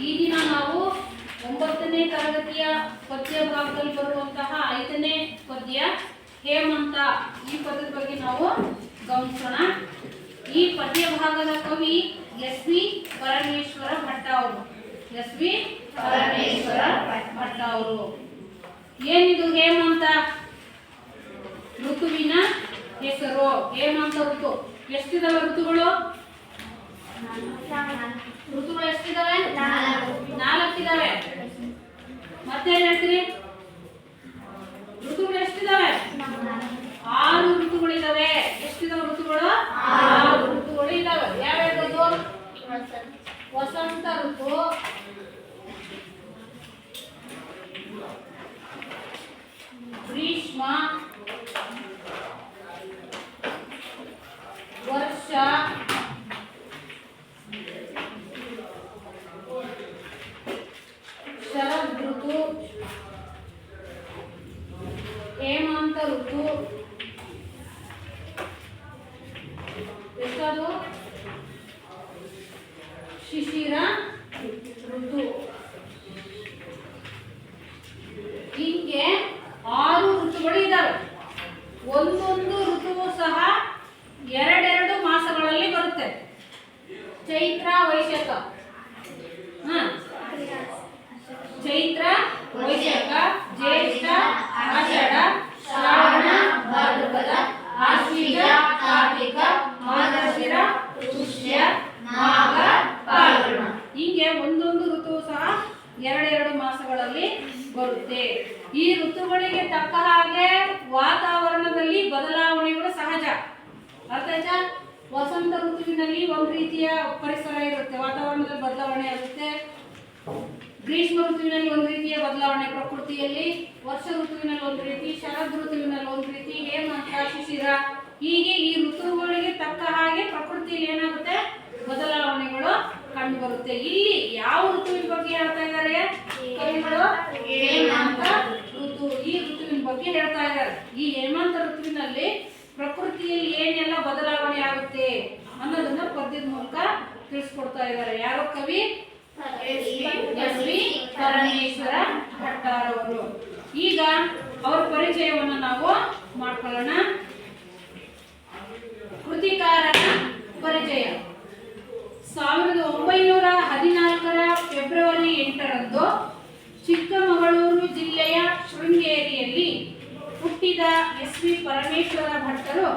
ಈ ದಿನ ನಾವು 9ನೇ ತರಗತಿಯ ಪದ್ಯ ಭಾಗದಲ್ಲಿ ಬರುವಂತಹ 5ನೇ ಪದ್ಯ ಹೇಮಂತ ಈ ಪದ್ಯದ ಬಗ್ಗೆ ನಾವು ಗಮನಿಸೋಣ. ಈ ಪದ್ಯ ಭಾಗದ ಕವಿ ಎಸ್.ವಿ. ಪರಮೇಶ್ವರ ಭಟ್ಟ ಅವರು. ಎಸ್.ವಿ. ಪರಮೇಶ್ವರ ಭಟ್ಟ ಅವರು. ಏನಿದು ಹೇಮಂತ? ಋತುವಿನ ಹೆಸರು. ಹೇಮಂತ ಋತು. ಎಷ್ಟಿದಾವೆ ಋತುಗಳು? ಋತುಗಳು ಎಷ್ಟಿದಾವೆ? 4 ಇದಾವೆ. ಮತ್ತೇನ್ ಹೇಳ್ತೀರಿ? ಋತುಗಳು ಎಷ್ಟಿದಾವೆ? 6 ಋತುಗಳಿದಾವೆ. ಎಷ್ಟಿದಾವೆ ಋತುಗಳು? 6 ಋತುಗಳು ಇದಾವೆ. ಯಾವ್ಯಾವುದು? ವಸಂತ ಋತು, ಗ್ರೀಷ್ಮ, ವರ್ಷ, ಶರದ್ ಋತು, ಹೇಮಂತ ಋತು, ಎಷ್ಟದು? ಶಿಶಿರ ಋತು. ಹೀಗೆ 6 ಋತುಗಳು ಇದ್ದಾವೆ. ಒಂದೊಂದು ಋತುವು ಸಹ 2 ಮಾಸಗಳಲ್ಲಿ ಬರುತ್ತೆ. ಚೈತ್ರ ವೈಶಾಖ, ಚೈತ್ರ ವೈಶಾಖ, ಜ್ಯೇಷ್ಠ ಆಷಾಢ, ಶ್ರಾವಣ ಭಾದ್ರಪದ, ಆಶ್ವೀಜ ಕಾರ್ತಿಕ, ಮಾರ್ಗಶಿರ ಪುಷ್ಯ, ಮಾಘ ಫಾಲ್ಗುಣ. ಹೀಗೆ ಒಂದೊಂದು ಋತುವು ಸಹ 2 ಮಾಸಗಳಲ್ಲಿ ಬರುತ್ತೆ. ಈ ಋತುಗಳಿಗೆ ತಕ್ಕ ಹಾಗೆ ವಾತಾವರಣದಲ್ಲಿ ಬದಲಾವಣೆಗಳು ಸಹಜ. ಅರ್ಥ ಆಯ್ತಾ? ವಸಂತ ಋತುವಿನಲ್ಲಿ ಒಂದು ರೀತಿಯ ಪರಿಸರ ಇರುತ್ತೆ, ವಾತಾವರಣದಲ್ಲಿ ಬದಲಾವಣೆ ಆಗುತ್ತೆ. ಗ್ರೀಷ್ಮ ಋತುವಿನಲ್ಲಿ ಒಂದು ರೀತಿಯ ಬದಲಾವಣೆ ಪ್ರಕೃತಿಯಲ್ಲಿ, ವರ್ಷ ಋತುವಿನಲ್ಲಿ ಒಂದು ರೀತಿ, ಶರದ್ ಋತುವಿನಲ್ಲಿ ಒಂದು ರೀತಿ, ಹೇಮಂತ, ಶಿಶಿರ, ಹೀಗೆ ಈ ಋತುಗಳಿಗೆ ತಕ್ಕ ಹಾಗೆ ಪ್ರಕೃತಿಯಲ್ಲಿ ಏನಾಗುತ್ತೆ? ಬದಲಾವಣೆಗಳು ಕಂಡು ಬರುತ್ತೆ. ಇಲ್ಲಿ ಯಾವ ಋತುವಿನ ಬಗ್ಗೆ ಹೇಳ್ತಾ ಇದ್ದಾರೆ ಕವಿಗಳು? ಹೇಮಂತ ಋತು. ಈ ಋತುವಿನ ಬಗ್ಗೆ ಹೇಳ್ತಾ ಇದ್ದಾರೆ. ಈ ಹೇಮಂತ ಋತುವಿನಲ್ಲಿ ಪ್ರಕೃತಿಯಲ್ಲಿ ಏನೆಲ್ಲ ಬದಲಾವಣೆ ಆಗುತ್ತೆ ಅನ್ನೋದನ್ನ ಪದ್ಯದ ಮೂಲಕ ತಿಳಿಸ್ಕೊಡ್ತಾ ಇದ್ದಾರೆ. ಯಾರೋ ಕವಿ? ಎಸ್.ವಿ. ಪರಮೇಶ್ವರ ಭಟ್ಟಾರವರು. ಈಗ ಅವರ ಪರಿಚಯವನ್ನು ನಾವು ಮಾಡ್ಕೊಳ್ಳೋಣ. ಕೃತಿಕಾರನ ಪರಿಚಯ. 1914 ಫೆಬ್ರವರಿ 8ರಂದು ಚಿಕ್ಕಮಗಳೂರು ಜಿಲ್ಲೆಯ ಶೃಂಗೇರಿಯಲ್ಲಿ ಹುಟ್ಟಿದ ಎಸ್.ವಿ. ಪರಮೇಶ್ವರ ಭಟ್ಟರು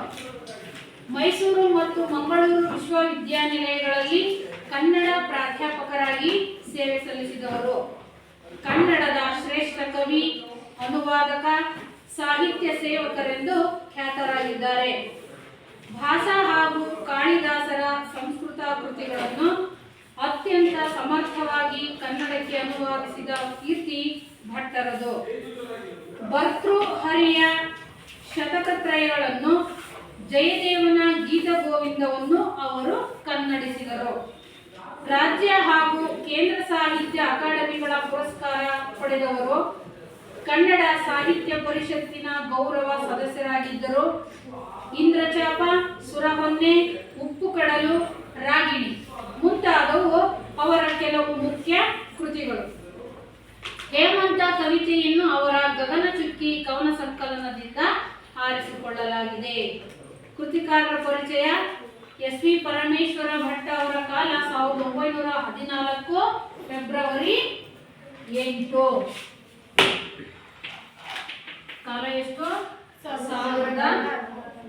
ಮೈಸೂರು ಮತ್ತು ಮಂಗಳೂರು ವಿಶ್ವವಿದ್ಯಾನಿಲಯಗಳಲ್ಲಿ ಕನ್ನಡ ಪ್ರಾಧ್ಯಾಪಕರಾಗಿ ಸೇವೆ ಸಲ್ಲಿಸಿದವರು. ಕನ್ನಡದ ಶ್ರೇಷ್ಠ ಕವಿ, ಅನುವಾದಕ, ಸಾಹಿತ್ಯ ಸೇವಕರೆಂದು ಖ್ಯಾತರಾಗಿದ್ದಾರೆ. ಭಾಷಾ ಹಾಗೂ ಕಾಳಿದಾಸರ ಸಂಸ್ಕೃತ ಕೃತಿಗಳನ್ನು ಅತ್ಯಂತ ಸಮರ್ಥವಾಗಿ ಕನ್ನಡಕ್ಕೆ ಅನುವಾದಿಸಿದ ಕೀರ್ತಿ ಭಟ್ಟರದು. ಭರ್ತೃಹರಿಯ ಶತಕತ್ರಯಗಳನ್ನು, ಜಯದೇವನ ಗೀತ ಗೋವಿಂದವನ್ನು ಅವರು ಕನ್ನಡಿಸಿದರು. ರಾಜ್ಯ ಹಾಗೂ ಕೇಂದ್ರ ಸಾಹಿತ್ಯ ಅಕಾಡೆಮಿಗಳ ಪುರಸ್ಕಾರ ಪಡೆದವರು. ಕನ್ನಡ ಸಾಹಿತ್ಯ ಪರಿಷತ್ತಿನ ಗೌರವ ಸದಸ್ಯರಾಗಿದ್ದರು. ಇಂದ್ರಚಾಪ, ಸುರಹೊನ್ನೆ, ಉಪ್ಪುಕಡಲು, ರಾಗಿಣಿ ಮುಂತಾದವು ಅವರ ಕೆಲವು ಮುಖ್ಯ ಕೃತಿಗಳು. ಹೇಮಂತ ಕವಿತೆಯನ್ನು ಅವರ ಗಗನಚುಕ್ಕಿ ಕವನ ಸಂಕಲನದಿಂದ ಆರಿಸಿಕೊಳ್ಳಲಾಗಿದೆ. ಕೃತಿಕಾರರ ಪರಿಚಯ. ಎಸ್.ವಿ. ಪರಮೇಶ್ವರ ಭಟ್ಟ ಅವರ ಕಾಲ 1914 ಫೆಬ್ರವರಿ 8. ಕಾಲ ಎಷ್ಟು?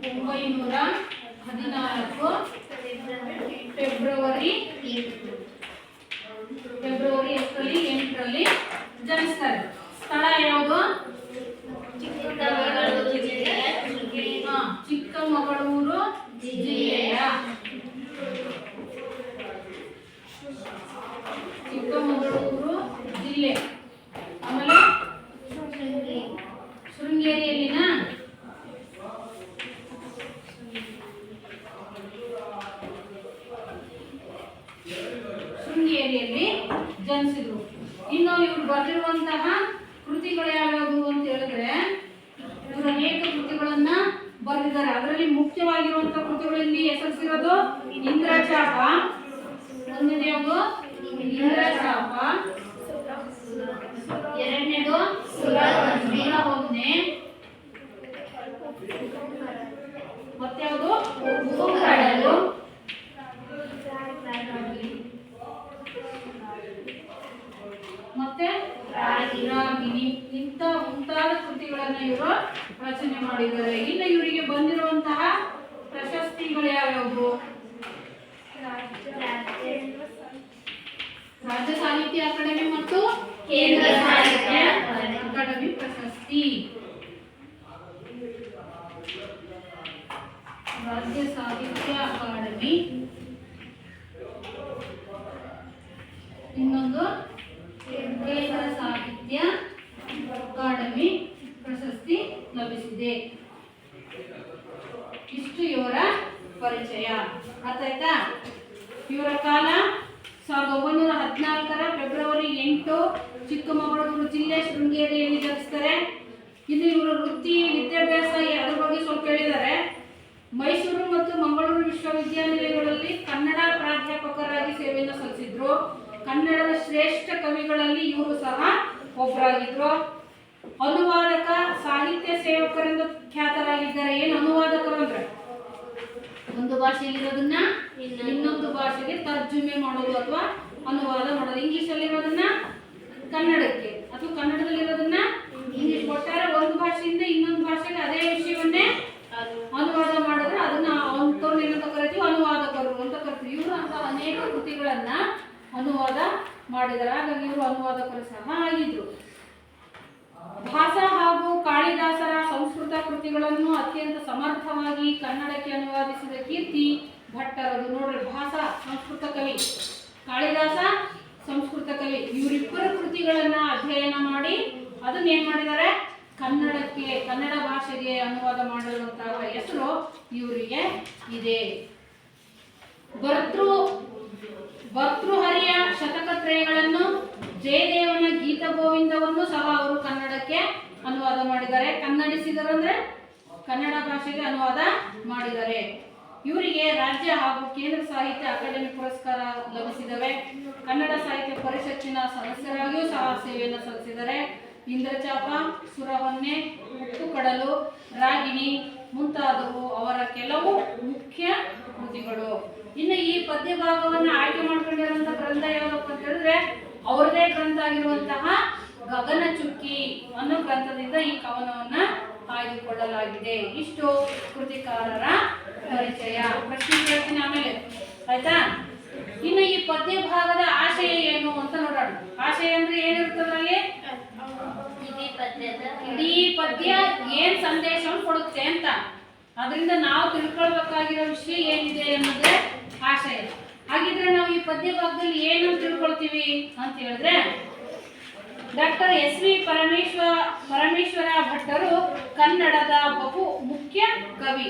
1914 ಫೆಬ್ರವರಿ 8ರಲ್ಲಿ ಜನಿಸ್ತಾರೆ. ಸ್ಥಳ ಯಾವುದು? ಚಿಕ್ಕಮಗಳೂರು ಜಿಲ್ಲೆಯ ಚಿಕ್ಕಮಗಳೂರು ಜಿಲ್ಲೆ. ಆಮೇಲೆ ಶೃಂಗೇರಿಯಲ್ಲಿನ ಶೃಂಗೇರಿಯಲ್ಲಿ ಜನಿಸಿದ್ರು. ಇನ್ನು ಇವರು ಬರೆದಿರುವಂತಹ ಕೃತಿಗಳು ಯಾವ್ಯಾವು ಅಂತ ಹೇಳಿದ್ರೆ, ಇವರು ಅನೇಕ ಕೃತಿಗಳನ್ನ ಬರೆದಿದ್ದಾರೆ. ಅದರಲ್ಲಿ ಮುಖ್ಯವಾಗಿರುವಂತಹ ಕೃತಿಗಳಲ್ಲಿ ಹೆಸರಿಸಿರೋದು ಇಂದ್ರಚಾಪ, ಒಂದನೇ ಯಾವುದು? ಇಂದ್ರಚಾಪ, ಮುಂತಾದ ಕೃತಿಗಳನ್ನ ಇವರು ರಚನೆ ಮಾಡಿದ್ದಾರೆ. ಇನ್ನು ಇವರಿಗೆ ಬಂದಿರುವಂತಹ ಪ್ರಶಸ್ತಿಗಳು ಯಾವ್ಯಾವು? ರಾಜ್ಯ ಸಾಹಿತ್ಯ ಅಕಾಡೆಮಿ ಮತ್ತು ಕೇಂದ್ರ ಸಾಹಿತ್ಯ ಅಕಾಡೆಮಿ ಪ್ರಶಸ್ತಿ. ರಾಜ್ಯ ಸಾಹಿತ್ಯ ಅಕಾಡೆಮಿ, ಇನ್ನೊಂದು ಕೇಂದ್ರ ಸಾಹಿತ್ಯ ಅಕಾಡೆಮಿ ಪ್ರಶಸ್ತಿ ಲಭಿಸಿದೆ. ಇಷ್ಟು ಇವರ ಪರಿಚಯ. ಅರ್ಥ ಆಯ್ತಾ? ಇವರ ಕಾಲ 1914 ಫೆಬ್ರವರಿ 8 ಚಿಕ್ಕಮಗಳೂರು ಜಿಲ್ಲೆ ಶೃಂಗೇರಿಯಲ್ಲಿ ಜನಿಸ್ತಾರೆ. ಇನ್ನು ಇವರ ವೃತ್ತಿ ವಿದ್ಯಾಭ್ಯಾಸ ಅದ್ರ ಬಗ್ಗೆ ಸ್ವಲ್ಪ ಹೇಳಿದ್ದಾರೆ. ಮೈಸೂರು ಮತ್ತು ಮಂಗಳೂರು ವಿಶ್ವವಿದ್ಯಾನಿಲಯಗಳಲ್ಲಿ ಕನ್ನಡ ಪ್ರಾಧ್ಯಾಪಕರಾಗಿ ಸೇವೆಯನ್ನು ಸಲ್ಲಿಸಿದ್ರು. ಕನ್ನಡದ ಶ್ರೇಷ್ಠ ಕವಿಗಳಲ್ಲಿ ಇವರು ಸಹ ಒಬ್ಬರಾಗಿದ್ರು. ಅನುವಾದಕ, ಸಾಹಿತ್ಯ ಸೇವಕರೆಂದು ಖ್ಯಾತರಾಗಿದ್ದಾರೆ. ಏನು ಅನುವಾದಕರು ಅಂದ್ರೆ ಒಂದು ಭಾಷೆಯಲ್ಲಿರೋದನ್ನ ಇನ್ನೊಂದು ಭಾಷೆಗೆ ತರ್ಜುಮೆ ಮಾಡೋದು ಅಥವಾ ಅನುವಾದ ಮಾಡೋದು. ಇಂಗ್ಲಿಷಲ್ಲಿ ಇರೋದನ್ನ ಕನ್ನಡಕ್ಕೆ ಅಥವಾ ಕನ್ನಡದಲ್ಲಿರೋದನ್ನ ಇಂಗ್ಲಿಷ್. ಒಟ್ಟಾರೆ ಒಂದು ಭಾಷೆಯಿಂದ ಇನ್ನೊಂದು ಭಾಷೆಗೆ ಅದೇ ವಿಷಯವನ್ನೇ ಅನುವಾದ ಮಾಡಿದ್ರೆ ಅದನ್ನ ಅಂಥವ್ರನ್ನ ಏನಂತ ಕರಿತೀವಿ? ಅನುವಾದಕರು ಅಂತ ಕರಿತೀವಿ. ಇವರು ಅಂತ ಅನೇಕ ಕೃತಿಗಳನ್ನ ಅನುವಾದ ಮಾಡಿದ್ದಾರೆ. ಹಾಗಾಗಿ ಇವರು ಅನುವಾದಕರು ಸಹ ಆಗಿದ್ರು. ಭಾಸ ಹಾಗೂ ಕಾಳಿದಾಸರ ಸಂಸ್ಕೃತ ಕೃತಿಗಳನ್ನು ಅತ್ಯಂತ ಸಮರ್ಥವಾಗಿ ಕನ್ನಡಕ್ಕೆ ಅನುವಾದಿಸಿದ ಕೀರ್ತಿ ಭಟ್ಟರದು. ನೋಡ್ರಿ, ಭಾಸ ಸಂಸ್ಕೃತ ಕವಿ, ಕಾಳಿದಾಸ ಸಂಸ್ಕೃತ ಕವಿ, ಇವರಿಬ್ಬರ ಕೃತಿಗಳನ್ನ ಅಧ್ಯಯನ ಮಾಡಿ ಅದನ್ನ ಏನ್ ಮಾಡಿದ್ದಾರೆ? ಕನ್ನಡಕ್ಕೆ, ಕನ್ನಡ ಭಾಷೆಗೆ ಅನುವಾದ ಮಾಡಿರುವಂತಹ ಹೆಸರು ಇವರಿಗೆ ಇದೆ. ಭರ್ತೃಹರಿಯ ಶತಕತ್ರಯಗಳನ್ನು, ಜಯದೇವನ ಗೀತ ಗೋವಿಂದವನ್ನು ಸಹ ಅವರು ಕನ್ನಡಕ್ಕೆ ಅನುವಾದ ಮಾಡಿದ್ದಾರೆ. ಕನ್ನಡಿಸಿದರು ಅಂದ್ರೆ ಕನ್ನಡ ಭಾಷೆಗೆ ಅನುವಾದ ಮಾಡಿದ್ದಾರೆ. ಇವರಿಗೆ ರಾಜ್ಯ ಹಾಗೂ ಕೇಂದ್ರ ಸಾಹಿತ್ಯ ಅಕಾಡೆಮಿ ಪುರಸ್ಕಾರ ಲಭಿಸಿದವೆ. ಕನ್ನಡ ಸಾಹಿತ್ಯ ಪರಿಷತ್ತಿನ ಸದಸ್ಯರಾಗಿಯೂ ಸಹ ಸೇವೆಯನ್ನು ಸಲ್ಲಿಸಿದ್ದಾರೆ. ಇಂದ್ರಚಾಪ, ಸುರಹೊನ್ನೆ, ಉಪ್ಪು ಕಡಲು, ರಾಗಿಣಿ ಮುಂತಾದವು ಅವರ ಕೆಲವು ಮುಖ್ಯ ಕೃತಿಗಳು. ಇನ್ನು ಈ ಪದ್ಯ ಭಾಗವನ್ನು ಆಯ್ಕೆ ಮಾಡ್ಕೊಂಡಿರುವಂತಹ ಗ್ರಂಥ ಯಾವುದಪ್ಪ ಅಂತ ಹೇಳಿದ್ರೆ ಅವರದೇ ಗ್ರಂಥ ಆಗಿರುವಂತಹ ಗಗನಚುಕ್ಕಿ ಅನ್ನೋ ಗ್ರಂಥದಿಂದ ಈ ಕವನವನ್ನ ಆಯ್ದುಕೊಳ್ಳಲಾಗಿದೆ. ಇಷ್ಟು ಕೃತಿಕಾರರ ಪರಿಚಯ. ಪ್ರಶ್ನೆ ಕೇಳ್ತೀನಿ ಆಮೇಲೆ, ಆಯ್ತಾ? ಇನ್ನು ಈ ಪದ್ಯ ಭಾಗದ ಆಶಯ ಏನು ಅಂತ ನೋಡೋಣ. ಆಶಯ ಅಂದ್ರೆ ಏನಿರ್ತದ್ರಲ್ಲಿ? ಇಡೀ ಪದ್ಯ ಏನ್ ಸಂದೇಶವನ್ನು ಕೊಡುತ್ತೆ ಅಂತ, ಅದರಿಂದ ನಾವು ತಿಳ್ಕೊಳ್ಬೇಕಾಗಿರೋ ವಿಷಯ ಏನಿದೆ ಅನ್ನೋದೇ ಆಶಯ. ಹಾಗಿದ್ರೆ ನಾವು ಈ ಪದ್ಯ ಭಾಗದಲ್ಲಿ ಏನು ತಿಳ್ಕೊಳ್ತೀವಿ ಅಂತ ಹೇಳಿದ್ರೆ, ಡಾಕ್ಟರ್ ಎಸ್.ವಿ. ಪರಮೇಶ್ವರ ಭಟ್ಟರು ಕನ್ನಡದ ಬಹು ಮುಖ್ಯ ಕವಿ.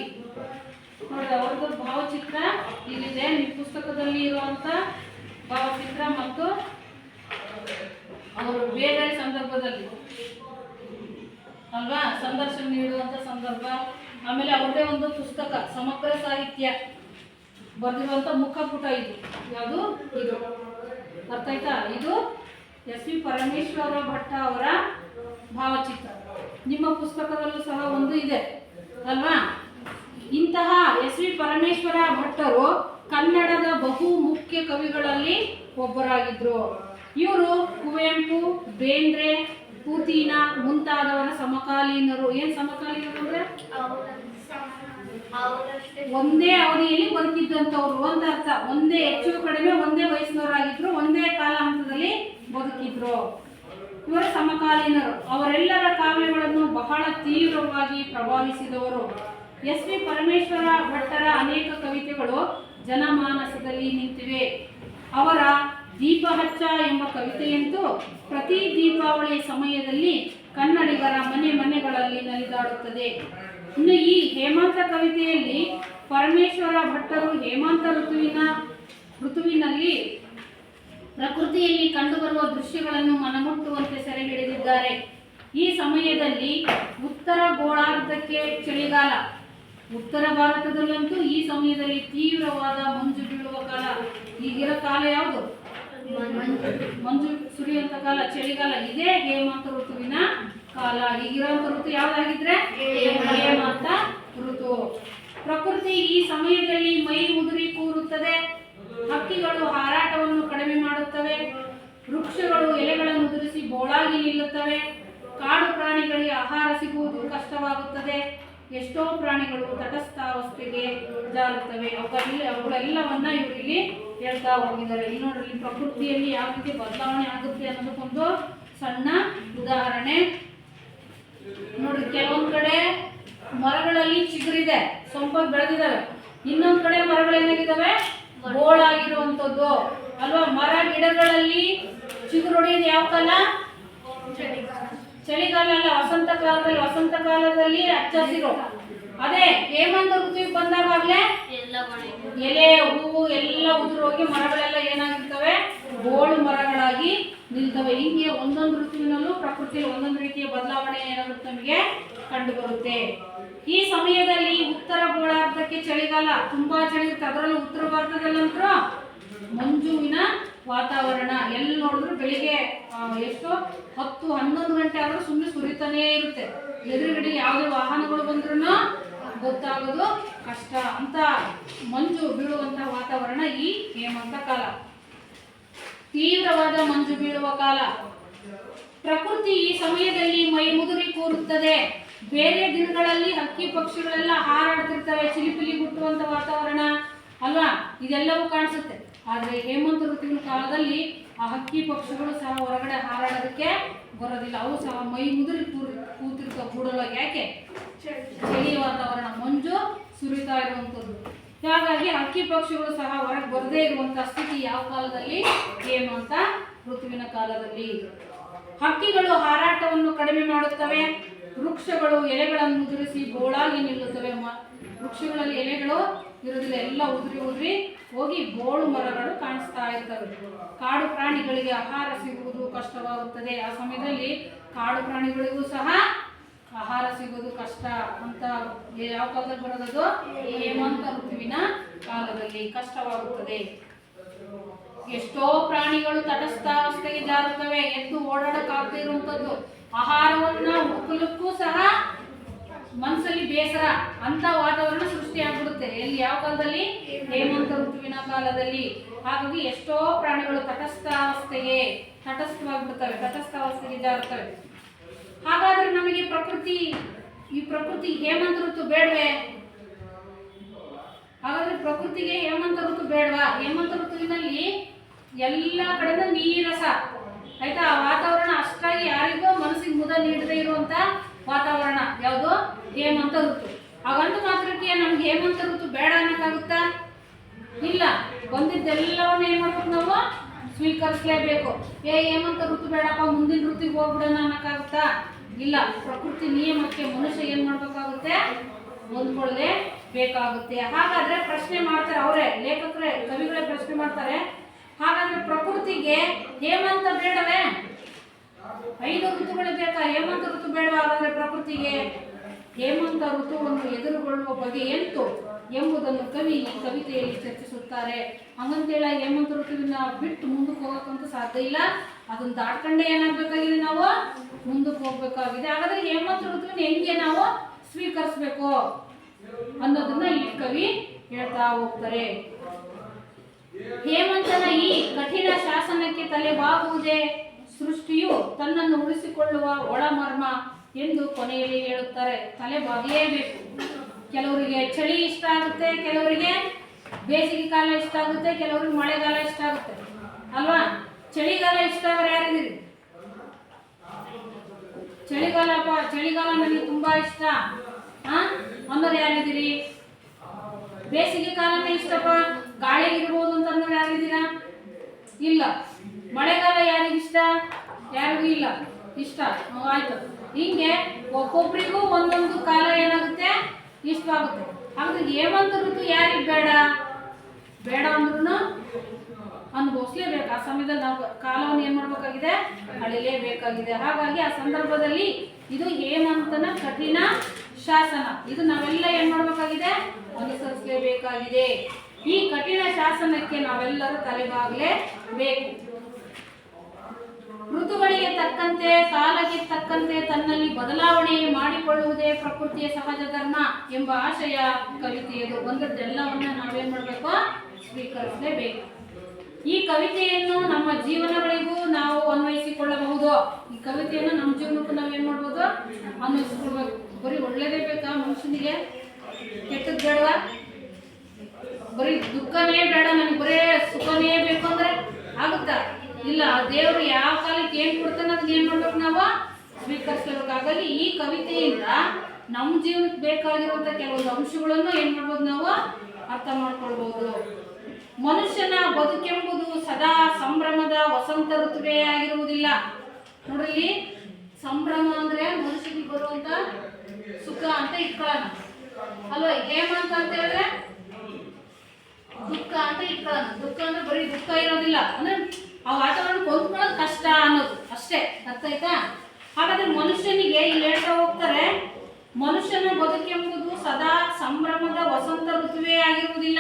ನೋಡಿ, ಅವ್ರದ್ದು ಭಾವಚಿತ್ರ ಇಲ್ಲಿದೆ. ನಿಮ್ಮ ಪುಸ್ತಕದಲ್ಲಿ ಇರುವಂತ ಭಾವಚಿತ್ರ ಮತ್ತು ಅವರು ಬೇರೆ ಸಂದರ್ಭದಲ್ಲಿ ಅಲ್ವಾ ಸಂದರ್ಶನ ನೀಡುವಂತ ಸಂದರ್ಭ, ಆಮೇಲೆ ಅವ್ರದೇ ಒಂದು ಪುಸ್ತಕ ಸಮಗ್ರ ಸಾಹಿತ್ಯ ಬರೆದಿರುವಂತ ಮುಖಪುಟ ಇದು. ಯಾವುದು ಇದು? ಅರ್ಥ ಆಯ್ತಾ? ಇದು ಎಸ್.ವಿ. ಪರಮೇಶ್ವರ ಭಟ್ಟ ಅವರ ಭಾವಚಿತ್ರ. ನಿಮ್ಮ ಪುಸ್ತಕದಲ್ಲೂ ಸಹ ಒಂದು ಇದೆ ಅಲ್ವಾ? ಇಂತಹ ಎಸ್.ವಿ. ಪರಮೇಶ್ವರ ಭಟ್ಟರು ಕನ್ನಡದ ಬಹು ಮುಖ್ಯ ಕವಿಗಳಲ್ಲಿ ಒಬ್ಬರಾಗಿದ್ರು. ಇವರು ಕುವೆಂಪು, ಬೇಂದ್ರೆ, ಪೂತಿನ ಮುಂತಾದವರ ಸಮಕಾಲೀನರು. ಏನ್ ಸಮಕಾಲೀನರು ಅಂದ್ರೆ ಒಂದೇ ಅವಧಿಯಲ್ಲಿ ಬದುಕಿದ್ದಂಥವ್ರು ಅಂತ ಅರ್ಥ. ಒಂದೇ ಹೆಚ್ಚು ಕಡಿಮೆ ಒಂದೇ ವಯಸ್ಸಿನವರಾಗಿದ್ರು, ಒಂದೇ ಕಾಲ ಹಂತದಲ್ಲಿ ಬದುಕಿದ್ರು. ಇವರ ಸಮಕಾಲೀನರು. ಅವರೆಲ್ಲರ ಕಾವ್ಯಗಳನ್ನು ಬಹಳ ತೀವ್ರವಾಗಿ ಪ್ರಭಾವಿಸಿದವರು. ಎಸ್.ವಿ. ಪರಮೇಶ್ವರ ಭಟ್ಟರ ಅನೇಕ ಕವಿತೆಗಳು ಜನಮಾನಸದಲ್ಲಿ ನಿಂತಿವೆ. ಅವರ ದೀಪ ಹಚ್ಚ ಎಂಬ ಕವಿತೆಯಂತೂ ಪ್ರತಿ ದೀಪಾವಳಿ ಸಮಯದಲ್ಲಿ ಕನ್ನಡಿಗರ ಮನೆಗಳಲ್ಲಿ ನಲಿದಾಡುತ್ತದೆ. ಇನ್ನು ಈ ಹೇಮಂತ ಕವಿತೆಯಲ್ಲಿ ಪರಮೇಶ್ವರ ಭಟ್ಟರು ಹೇಮಂತ ಋತುವಿನಲ್ಲಿ ಪ್ರಕೃತಿಯಲ್ಲಿ ಕಂಡುಬರುವ ದೃಶ್ಯಗಳನ್ನು ಮನಮುಟ್ಟುವಂತೆ ಸೆರೆ ಹಿಡಿದಿದ್ದಾರೆ. ಈ ಸಮಯದಲ್ಲಿ ಉತ್ತರ ಗೋಳಾರ್ಧಕ್ಕೆ ಚಳಿಗಾಲ. ಉತ್ತರ ಭಾರತದಲ್ಲಂತೂ ಈ ಸಮಯದಲ್ಲಿ ತೀವ್ರವಾದ ಮಂಜು ಬೀಳುವ ಕಾಲ. ಈಗಿರೋ ಕಾಲ ಯಾವುದು? ಮಂಜು ಸುರಿಯುವಂತ ಕಾಲ, ಚಳಿಗಾಲ. ಇದೇ ಹೇಮಂತ ಋತುವಿನ ಕಾಲ. ಈಗಿರುವಂತ ಋತು ಯಾವ್ದಾಗಿದ್ರೆ ಹೇಮಂತ ಋತು. ಪ್ರಕೃತಿ ಈ ಸಮಯದಲ್ಲಿ ಮೈ ಮುದುರಿ ಕೂರುತ್ತದೆ. ಹಕ್ಕಿಗಳು ಹಾರಾಟವನ್ನು ಕಡಿಮೆ ಮಾಡುತ್ತವೆ. ವೃಕ್ಷಗಳು ಎಲೆಗಳನ್ನು ಉದುರಿಸಿ ಬೋಳಾಗಿ ನಿಲ್ಲುತ್ತವೆ. ಕಾಡು ಪ್ರಾಣಿ ಪ್ರಾಣಿಗಳಿಗೆ ಆಹಾರ ಸಿಗುವುದು ಕಷ್ಟವಾಗುತ್ತದೆ. ಎಷ್ಟೋ ಪ್ರಾಣಿಗಳು ತಟಸ್ಥಾವಸ್ಥೆಗೆ ಜಾರುತ್ತವೆ. ಅವುಗಳೆಲ್ಲವನ್ನ ಇವರು ಇಲ್ಲಿ ಹೇಳ್ತಾ ಹೋಗಿದ್ದಾರೆ. ಇಲ್ಲಿ ನೋಡ್ರಿ, ಪ್ರಕೃತಿಯಲ್ಲಿ ಯಾವ ರೀತಿ ಬದಲಾವಣೆ ಆಗುತ್ತೆ ಅನ್ನೋದಕ್ಕೊಂದು ಸಣ್ಣ ಉದಾಹರಣೆ ನೋಡ್ರಿ. ಕೆಲವೊಂದ್ ಕಡೆ ಮರಗಳಲ್ಲಿ ಚಿಗುರಿದೆ, ಸೊಂಪಾಗಿ ಬೆಳೆದಿದ್ದಾವೆ. ಇನ್ನೊಂದ್ ಕಡೆ ಮರಗಳು ಏನಾಗಿದ್ದಾವೆ, ಬೋಳಾಗಿರುವಂತದ್ದು ಅಲ್ವಾ. ಮರ ಗಿಡಗಳಲ್ಲಿ ಚಿಗುರು ಹೊಡೆಯೋದು ಯಾವ ಕಾಲ? ಚಳಿಗಾಲ ಅಲ್ಲ, ವಸಂತ ಕಾಲದಲ್ಲಿ. ವಸಂತ ಕಾಲದಲ್ಲಿ ಹಚ್ಚ ಹಸಿರು. ಅದೇ ಹೇಮಂತ ಋತುವಿಗೆ ಬಂದಾಗಲೇ ಎಲೆ ಹೂವು ಎಲ್ಲ ಉದುರೋಗಿ ಮರಗಳೆಲ್ಲ ಏನಾಗಿರ್ತವೆ, ಬೋಳು ಮರಗಳಾಗಿ ನಿಲ್ತವೆ. ಹೀಗೆ ಒಂದೊಂದು ಋತುವಿನಲ್ಲೂ ಪ್ರಕೃತಿಯಲ್ಲಿ ಒಂದೊಂದು ರೀತಿಯ ಬದಲಾವಣೆ ಏನಾಗುತ್ತೆ ನಮಗೆ ಕಂಡು ಬರುತ್ತೆ. ಈ ಸಮಯದಲ್ಲಿ ಉತ್ತರ ಗೋಳಾರ್ಧಕ್ಕೆ ಚಳಿಗಾಲ, ತುಂಬಾ ಚಳಿ ಇರುತ್ತೆ. ಅದರಲ್ಲೂ ಉತ್ತರ ಭಾರತದಲ್ಲಂತೂ ಮಂಜುವಿನ ವಾತಾವರಣ. ಎಲ್ಲಿ ನೋಡಿದ್ರು ಬೆಳಿಗ್ಗೆ ಎಷ್ಟು 10-11 ಗಂಟೆ ಆದ್ರೂ ಸುಮ್ಮನೆ ಸುರಿತಾನೇ ಇರುತ್ತೆ. ಎದುರುಗಡೆ ಯಾವುದೇ ವಾಹನಗಳು ಬಂದ್ರೂ ಗೊತ್ತಾಗೋದು ಕಷ್ಟ ಅಂತ ಮಂಜು ಬೀಳುವಂತಹ ವಾತಾವರಣ ಈ ಹೇಮಂತ ಕಾಲ. ತೀವ್ರವಾದ ಮಂಜು ಬೀಳುವ ಕಾಲ. ಪ್ರಕೃತಿ ಈ ಸಮಯದಲ್ಲಿ ಮೈ ಮುದುರಿ ಕೂರುತ್ತದೆ. ಬೇರೆ ದಿನಗಳಲ್ಲಿ ಹಕ್ಕಿ ಪಕ್ಷಿಗಳೆಲ್ಲ ಹಾರಾಡ್ತಿರ್ತವೆ, ಚಿಲಿಪಿಲಿ ಗುಟ್ಟುವಂತ ವಾತಾವರಣ ಅಲ್ವಾ, ಇದೆಲ್ಲವೂ ಕಾಣಿಸುತ್ತೆ. ಆದ್ರೆ ಹೇಮಂತ ಋತುವಿನ ಕಾಲದಲ್ಲಿ ಆ ಹಕ್ಕಿ ಪಕ್ಷಿಗಳು ಸಹ ಹೊರಗಡೆ ಹಾರಾಡೋದಕ್ಕೆ ಬರೋದಿಲ್ಲ. ಅವು ಸಹ ಮೈ ಮುದುರಿ ಕೂತಿರ್ತಾವೆ ಗೂಡೊಳಗೆ. ಯಾಕೆ? ಚಳಿ ವಾತಾವರಣ, ಮಂಜು ಸುರಿತಾ ಇರುವಂಥದ್ದು. ಹಾಗಾಗಿ ಹಕ್ಕಿ ಪಕ್ಷಿಗಳು ಸಹ ಹೊರಗೆ ಬರದೇ ಇರುವಂತ ಸ್ಥಿತಿ ಯಾವ ಕಾಲದಲ್ಲಿ? ಹೇಮಂತ ಋತುವಿನ ಕಾಲದಲ್ಲಿ. ಹಕ್ಕಿಗಳು ಹಾರಾಟವನ್ನು ಕಡಿಮೆ ಮಾಡುತ್ತವೆ. ವೃಕ್ಷಗಳು ಎಲೆಗಳನ್ನು ಉದುರಿಸಿ ಬೋಳಾಗಿ ನಿಲ್ಲುತ್ತವೆ. ವೃಕ್ಷಗಳಲ್ಲಿ ಎಲೆಗಳು ಇರೋದಿಲ್ಲ, ಎಲ್ಲ ಉದುರಿ ಹೋಗಿ ಬೋಳು ಮರಗಳು ಕಾಣಿಸ್ತಾ ಇರ್ತವೆ. ಕಾಡು ಪ್ರಾಣಿಗಳಿಗೆ ಆಹಾರ ಸಿಗುವುದು ಕಷ್ಟವಾಗುತ್ತದೆ. ಆ ಸಮಯದಲ್ಲಿ ಕಾಡು ಪ್ರಾಣಿಗಳಿಗೂ ಸಹ ಆಹಾರ ಸಿಗೋದು ಕಷ್ಟ ಅಂತ ಯಾವ ಕಾಲದಲ್ಲಿ ಬರೋದು? ಹೇಮಂತ ಋತುವಿನ ಕಾಲದಲ್ಲಿ ಕಷ್ಟವಾಗುತ್ತದೆ. ಎಷ್ಟೋ ಪ್ರಾಣಿಗಳು ತಟಸ್ಥಾವಸ್ಥೆಗೆ ಜಾರುತ್ತವೆ. ಎದ್ದು ಓಡಾಡಕ್ಕಾಗದೇ ಇರುವಂತದ್ದು, ಆಹಾರವನ್ನ ಹುಡುಕಲಿಕ್ಕೂ ಸಹ ಮನಸ್ಸಲ್ಲಿ ಬೇಸರ ಅಂತ ವಾತಾವರಣ ಸೃಷ್ಟಿಯಾಗ್ಬಿಡುತ್ತೆ. ಎಲ್ಲಿ ಯಾವ ಕಾಲದಲ್ಲಿ? ಹೇಮಂತ ಋತುವಿನ ಕಾಲದಲ್ಲಿ. ಹಾಗಾಗಿ ಎಷ್ಟೋ ಪ್ರಾಣಿಗಳು ತಟಸ್ಥವಾಗ್ಬಿಡ್ತವೆ, ತಟಸ್ಥಾವಸ್ಥೆಗೆ ಜಾರುತ್ತವೆ. ಹಾಗಾದ್ರೆ ನಮಗೆ ಈ ಪ್ರಕೃತಿ ಹೇಮಂತ ಋತು ಬೇಡವೇ? ಹಾಗಾದ್ರೆ ಪ್ರಕೃತಿಗೆ ಹೇಮಂತ ಋತು ಬೇಡವಾ? ಹೇಮಂತ ಋತುವಿನಲ್ಲಿ ಎಲ್ಲ ಕಡೆಯಿಂದ ನೀರಸ ಆಯ್ತಾ, ಆ ವಾತಾವರಣ ಅಷ್ಟಾಗಿ ಯಾರಿಗೂ ಮನಸ್ಸಿಗೆ ಮುದ ನೀಡದೇ ಇರುವಂತ ವಾತಾವರಣ ಯಾವುದು? ಹೇಮಂತ ಋತು. ಹಾಗಂತ ಮಾತ್ರಕ್ಕೆ ನಮ್ಗೆ ಹೇಮಂತ ಋತು ಬೇಡ ಅನ್ನಕ್ಕಾಗುತ್ತಾ? ಇಲ್ಲ. ಬಂದಿದ್ದೆಲ್ಲವನ್ನ ಏನ್ ಮಾಡ್ಬೇಕು ನಾವು? ಸ್ವೀಕರಿಸಲೇಬೇಕು. ಹೇಮಂತ ಋತು ಬೇಡಪ್ಪ, ಮುಂದಿನ ಋತುಗೆ ಹೋಗ್ಬಿಡೋಣ ಅನ್ನಕ್ಕಾಗುತ್ತಾ? ಇಲ್ಲ. ಪ್ರಕೃತಿ ನಿಯಮಕ್ಕೆ ಮನುಷ್ಯ ಏನ್ ಮಾಡ್ಬೇಕಾಗುತ್ತೆ? ಹೊಂದ್ಕೊಳ್ಳೇ ಬೇಕಾಗುತ್ತೆ. ಹಾಗಾದ್ರೆ ಪ್ರಶ್ನೆ ಮಾಡ್ತಾರೆ ಅವರೇ, ಲೇಖಕರೇ, ಕವಿಗಳೇ ಪ್ರಶ್ನೆ ಮಾಡ್ತಾರೆ. ಹಾಗಾದ್ರೆ ಪ್ರಕೃತಿಗೆ ಹೇಮಂತ ಬೇಡವೇ? 5 ಋತುಗಳು ಬೇಕಾ? ಹೇಮಂತ ಋತು ಬೇಡವಾ? ಹಾಗಾದ್ರೆ ಪ್ರಕೃತಿಗೆ ಹೇಮಂತ ಋತುವನ್ನು ಎದುರುಗೊಳ್ಳುವ ಬಗೆ ಎಂತು ಎಂಬುದನ್ನು ಕವಿ ಈ ಕವಿತೆಯಲ್ಲಿ ಚರ್ಚಿಸುತ್ತಾರೆ. ಹಂಗಂತೇಳ ಹೇಮಂತ ಋತುವಿನ ಬಿಟ್ಟು ಮುಂದಕ್ಕೆ ಹೋಗಕ್ಕಂತೂ ಸಾಧ್ಯ ಇಲ್ಲ. ಅದನ್ನ ದಾಟ್ಕೊಂಡೇ ಏನಾಗಬೇಕಾಗಿದೆ? ನಾವು ಮುಂದಕ್ಕೆ ಹೋಗ್ಬೇಕಾಗಿದೆ. ಹಾಗಾದ್ರೆ ಹೇಮಂತ ಋತುವಿನ ಹೆಂಗೆ ನಾವು ಸ್ವೀಕರಿಸಬೇಕು ಅನ್ನೋದನ್ನ ಈ ಕವಿ ಹೇಳ್ತಾ ಹೋಗ್ತಾರೆ. ಹೇಮಂತನ ಈ ಕಠಿಣ ಶಾಸನಕ್ಕೆ ತಲೆಬಾಗುವುದೇ ಸೃಷ್ಟಿಯು ತನ್ನನ್ನು ಉಳಿಸಿಕೊಳ್ಳುವ ಒಳಮರ್ಮ ಎಂದು ಕೊನೆಯಲ್ಲಿ ಹೇಳುತ್ತಾರೆ. ತಲೆ ಬಾಗಲೇಬೇಕು. ಕೆಲವರಿಗೆ ಚಳಿ ಇಷ್ಟ ಆಗುತ್ತೆ, ಕೆಲವರಿಗೆ ಬೇಸಿಗೆ ಕಾಲ ಇಷ್ಟ ಆಗುತ್ತೆ, ಕೆಲವರಿಗೆ ಮಳೆಗಾಲ ಇಷ್ಟ ಆಗುತ್ತೆ ಅಲ್ವಾ. ಚಳಿಗಾಲ ಇಷ್ಟ ಆಗೋರು ಯಾರಿದ್ದೀರಿ? ಚಳಿಗಾಲ ನನಗೆ ತುಂಬಾ ಇಷ್ಟ ಅನ್ನೋರು ಯಾರಿದ್ದೀರಿ? ಬೇಸಿಗೆ ಕಾಲನೇ ಇಷ್ಟಪ್ಪ, ಗಾಳಿಗಿರ್ಬೋದು ಅಂತ ಅನ್ನೋರು ಯಾರಿದ್ದೀರಾ? ಇಲ್ಲ. ಮಳೆಗಾಲ ಯಾರಿಗಿಷ್ಟ? ಯಾರಿಗೂ ಇಲ್ಲ ಇಷ್ಟ. ಆಯ್ತು. ಹಿಂಗೆ ಒಬ್ಬೊಬ್ಬರಿಗೂ ಒಂದೊಂದು ಕಾಲ ಏನಾಗುತ್ತೆ? ಇಷ್ಟವಾಗುತ್ತೆ. ಹಾಗಾದ್ರೆ ಹೇಮಂತ ಋತು ಯಾರಿಗೆ ಬೇಡ? ಬೇಡ ಅಂದ್ರೂ ಅನುಭವಿಸ್ಲೇಬೇಕು. ಆ ಸಮಯದಲ್ಲಿ ನಾವು ಕಾಲವನ್ನು ಏನ್ ಮಾಡ್ಬೇಕಾಗಿದೆ? ಅಳಿಲೇಬೇಕಾಗಿದೆ. ಹಾಗಾಗಿ ಆ ಸಂದರ್ಭದಲ್ಲಿ ಇದು ಹೇಮಂತನ ಕಠಿಣ ಶಾಸನ. ಇದು ನಾವೆಲ್ಲ ಏನ್ ಮಾಡ್ಬೇಕಾಗಿದೆ? ಅನುಸರಿಸಲೇಬೇಕಾಗಿದೆ. ಈ ಕಠಿಣ ಶಾಸನಕ್ಕೆ ನಾವೆಲ್ಲರೂ ತಲೆಬಾಗಲೇಬೇಕು. ಋತುಗಳಿಗೆ ತಕ್ಕಂತೆ, ಕಾಲಕ್ಕೆ ತಕ್ಕಂತೆ ತನ್ನಲ್ಲಿ ಬದಲಾವಣೆ ಮಾಡಿಕೊಳ್ಳುವುದೇ ಪ್ರಕೃತಿಯ ಸಹಜ ಧರ್ಮ ಎಂಬ ಆಶಯ ಕವಿತೆಯದು. ಬಂದದ್ದೆಲ್ಲವನ್ನ ನಾವೇನ್ ಮಾಡಬೇಕು? ಸ್ವೀಕರಿಸಲೇಬೇಕು. ಈ ಕವಿತೆಯನ್ನು ನಮ್ಮ ಜೀವನಗಳಿಗೂ ನಾವು ಅನ್ವಯಿಸಿಕೊಳ್ಳಬಹುದು. ಈ ಕವಿತೆಯನ್ನು ನಮ್ಮ ಜೀವನಕ್ಕೂ ನಾವೇನು ಮಾಡ್ಬೋದು ಅನ್ವಯಿಸ್ಕೊಳ್ಬೇಕು. ಬರೀ ಒಳ್ಳೇದೇ ಬೇಕಾ ಮನುಷ್ಯನಿಗೆ? ಕೆಟ್ಟದ್ದು ಬೇಡವಾ? ಬರೀ ದುಃಖನೇ ಬೇಡ ನನಗೆ, ಬರೀ ಸುಖನೇ ಬೇಕು ಅಂದ್ರೆ ಆಗುತ್ತಾ? ಇಲ್ಲ. ದೇವರು ಯಾವ ಕಾಲಕ್ಕೆ ಏನು ಕೊಡ್ತಾನೆ ಅದನ್ನ ಏನು ಮಾಡ್ಬೇಕು, ನಾವು ಸ್ವೀಕರಿಸಬೇಕು. ಹಾಗಾಗಿ ಈ ಕವಿತೆಯಿಂದ ನಮ್ಮ ಜೀವನಕ್ಕೆ ಬೇಕಾಗಿರುವಂಥ ಕೆಲವೊಂದು ಅಂಶಗಳನ್ನು ಏನು ಮಾಡ್ಬೋದು, ನಾವು ಅರ್ಥ ಮಾಡ್ಕೊಳ್ಬಹುದು. ಮನುಷ್ಯನ ಬದುಕೆಂಬುದು ಸದಾ ಸಂಭ್ರಮದ ವಸಂತ ಋತುವೇ ಆಗಿರುವುದಿಲ್ಲ. ನೋಡ್ರಿ, ಸಂಭ್ರಮ ಅಂದ್ರೆ ಮನುಷ್ಯನಿಗೆ ಬರುವಂತ ಸುಖ ಅಂತ ಇಟ್ಕೊಳ್ಳೋಣ ಅಲ್ವಾ? ಹೇಮಂತ ಅಂತ ಹೇಳಿದ್ರೆ ದುಃಖ ಅಂತ ಇಟ್ಕೊಳ್ಳೋಣ. ದುಃಖ ಅಂದ್ರೆ ಬರೀ ದುಃಖ ಇರೋದಿಲ್ಲ, ಅಂದ್ರೆ ಆ ವಾತಾವರಣ ಹೊಂದ್ಕೊಳ್ಳೋದು ಕಷ್ಟ ಅನ್ನೋದು ಅಷ್ಟೇ. ಅರ್ಥ ಆಯ್ತಾ? ಹಾಗಾದ್ರೆ ಮನುಷ್ಯನಿಗೆ ಇಲ್ಲಿ ಹೇಳ್ತಾ ಹೋಗ್ತಾರೆ, ಮನುಷ್ಯನ ಬದುಕೆಂಬುದು ಸದಾ ಸಂಭ್ರಮದ ವಸಂತ ಋತುವೇ ಆಗಿರುವುದಿಲ್ಲ.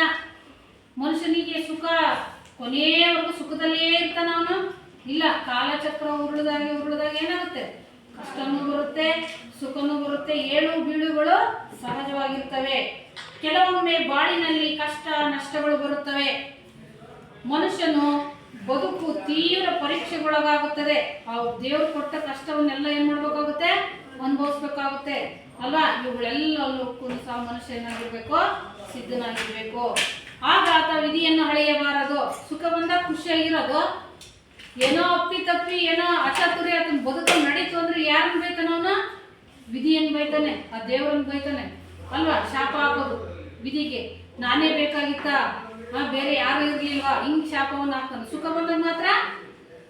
ಮನುಷ್ಯನಿಗೆ ಸುಖ ಕೊನೆಯವರೆಗೂ ಸುಖದಲ್ಲೇ ಇರ್ತಾನ ಅವನು? ಇಲ್ಲ. ಕಾಲಚಕ್ರ ಉರುಳಿದಾಗ ಏನಾಗುತ್ತೆ? ಕಷ್ಟನೂ ಬರುತ್ತೆ, ಸುಖನೂ ಬರುತ್ತೆ, ಏಳು ಬೀಳುಗಳು ಸಹಜವಾಗಿರ್ತವೆ. ಕೆಲವೊಮ್ಮೆ ಬಾಳಿನಲ್ಲಿ ಕಷ್ಟ ನಷ್ಟಗಳು ಬರುತ್ತವೆ. ಮನುಷ್ಯನು ಬದುಕು ತೀವ್ರ ಪರೀಕ್ಷೆಗೊಳಗಾಗುತ್ತದೆ. ಆ ದೇವರು ಕೊಟ್ಟ ಕಷ್ಟವನ್ನೆಲ್ಲ ಏನ್ ಮಾಡ್ಬೇಕಾಗುತ್ತೆ? ಅನುಭವಿಸ್ಬೇಕಾಗುತ್ತೆ ಅಲ್ವಾ? ಇವುಗಳೆಲ್ಲಕ್ಕೂ ಸಹ ಮನುಷ್ಯ ಏನಾಗಿರ್ಬೇಕು? ಸಿದ್ಧನಾಗಿರ್ಬೇಕು. ಆಗ ಆತ ವಿಧಿಯನ್ನು ಹಳೆಯಬಾರದು. ಸುಖ ಬಂದಾಗ ಖುಷಿಯಾಗಿರೋದು, ಏನೋ ಅಪ್ಪಿ ಏನೋ ಅಚಾತುರ್ಯ ಆತನ ಬದುಕು ನಡೀತು ಅಂದ್ರೆ ಯಾರನ್ನ ಬೈತಾನ ಅವನು? ವಿಧಿಯನ್ನು ಬೈತಾನೆ, ಆ ದೇವರನ್ನು ಬೈತಾನೆ ಅಲ್ವಾ? ಶಾಪ ಹಾಕೋದು ವಿಧಿಗೆ, ನಾನೇ ಬೇಕಾಗಿತ್ತ, ಬೇರೆ ಯಾರು ಇರ್ಲಿಲ್ವಾ, ಹಿಂಗ್ ಶಾಪವನ್ನು ಹಾಕ್ತಾನೆ. ಸುಖ ಬಂದಾಗ ಮಾತ್ರ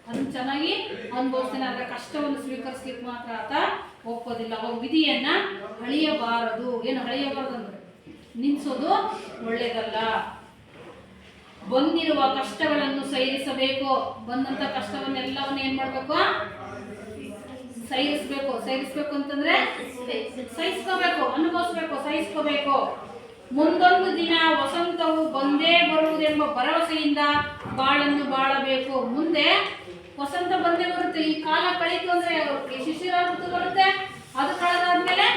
ಅದನ್ನ ಚೆನ್ನಾಗಿ ಅನುಭವಿಸ್ತಾನೆ. ಆದ್ರೆ ಕಷ್ಟವನ್ನು ಸ್ವೀಕರಿಸ್ಲಿಕ್ಕೆ ಮಾತ್ರ ಆತ ಒಪ್ಪೋದಿಲ್ಲ. ಅವಾಗ ವಿಧಿಯನ್ನ ಹಳಿಯಬಾರದು. ಏನು ಹಳಿಯಬಾರದು ಅಂದ್ರೆ ನಿನ್ಸೋದು ಒಳ್ಳೇದಲ್ಲ. ಬಂದಿರುವ ಕಷ್ಟಗಳನ್ನು ಸಹಿಸಬೇಕು. ಬಂದಂತ ಕಷ್ಟವನ್ನೆಲ್ಲವನ್ನ ಏನ್ ಮಾಡ್ಬೇಕು? ಸಹಿಸ್ಬೇಕು ಅಂತಂದ್ರೆ ಸಹಿಸ್ಕೋಬೇಕು, ಅನುಭವಿಸ್ಬೇಕು, ಸಹಿಸ್ಕೋಬೇಕು. ಮುಂದೊಂದು ದಿನ ವಸಂತವು ಬಂದೇ ಬರುವುದೆಂಬ ಭರವಸೆಯಿಂದ ಬಾಳನ್ನು ಬಾಳಬೇಕು. ಮುಂದೆ ವಸಂತ ಬಂದೇ ಬರುತ್ತೆ. ಈ ಕಾಲ ಕಳೀತು ಅಂದ್ರೆ ಶಿಶಿರ ಋತು ಬರುತ್ತೆ, ಅದು ಕಳೆದಾದ್ಮೇಲೆ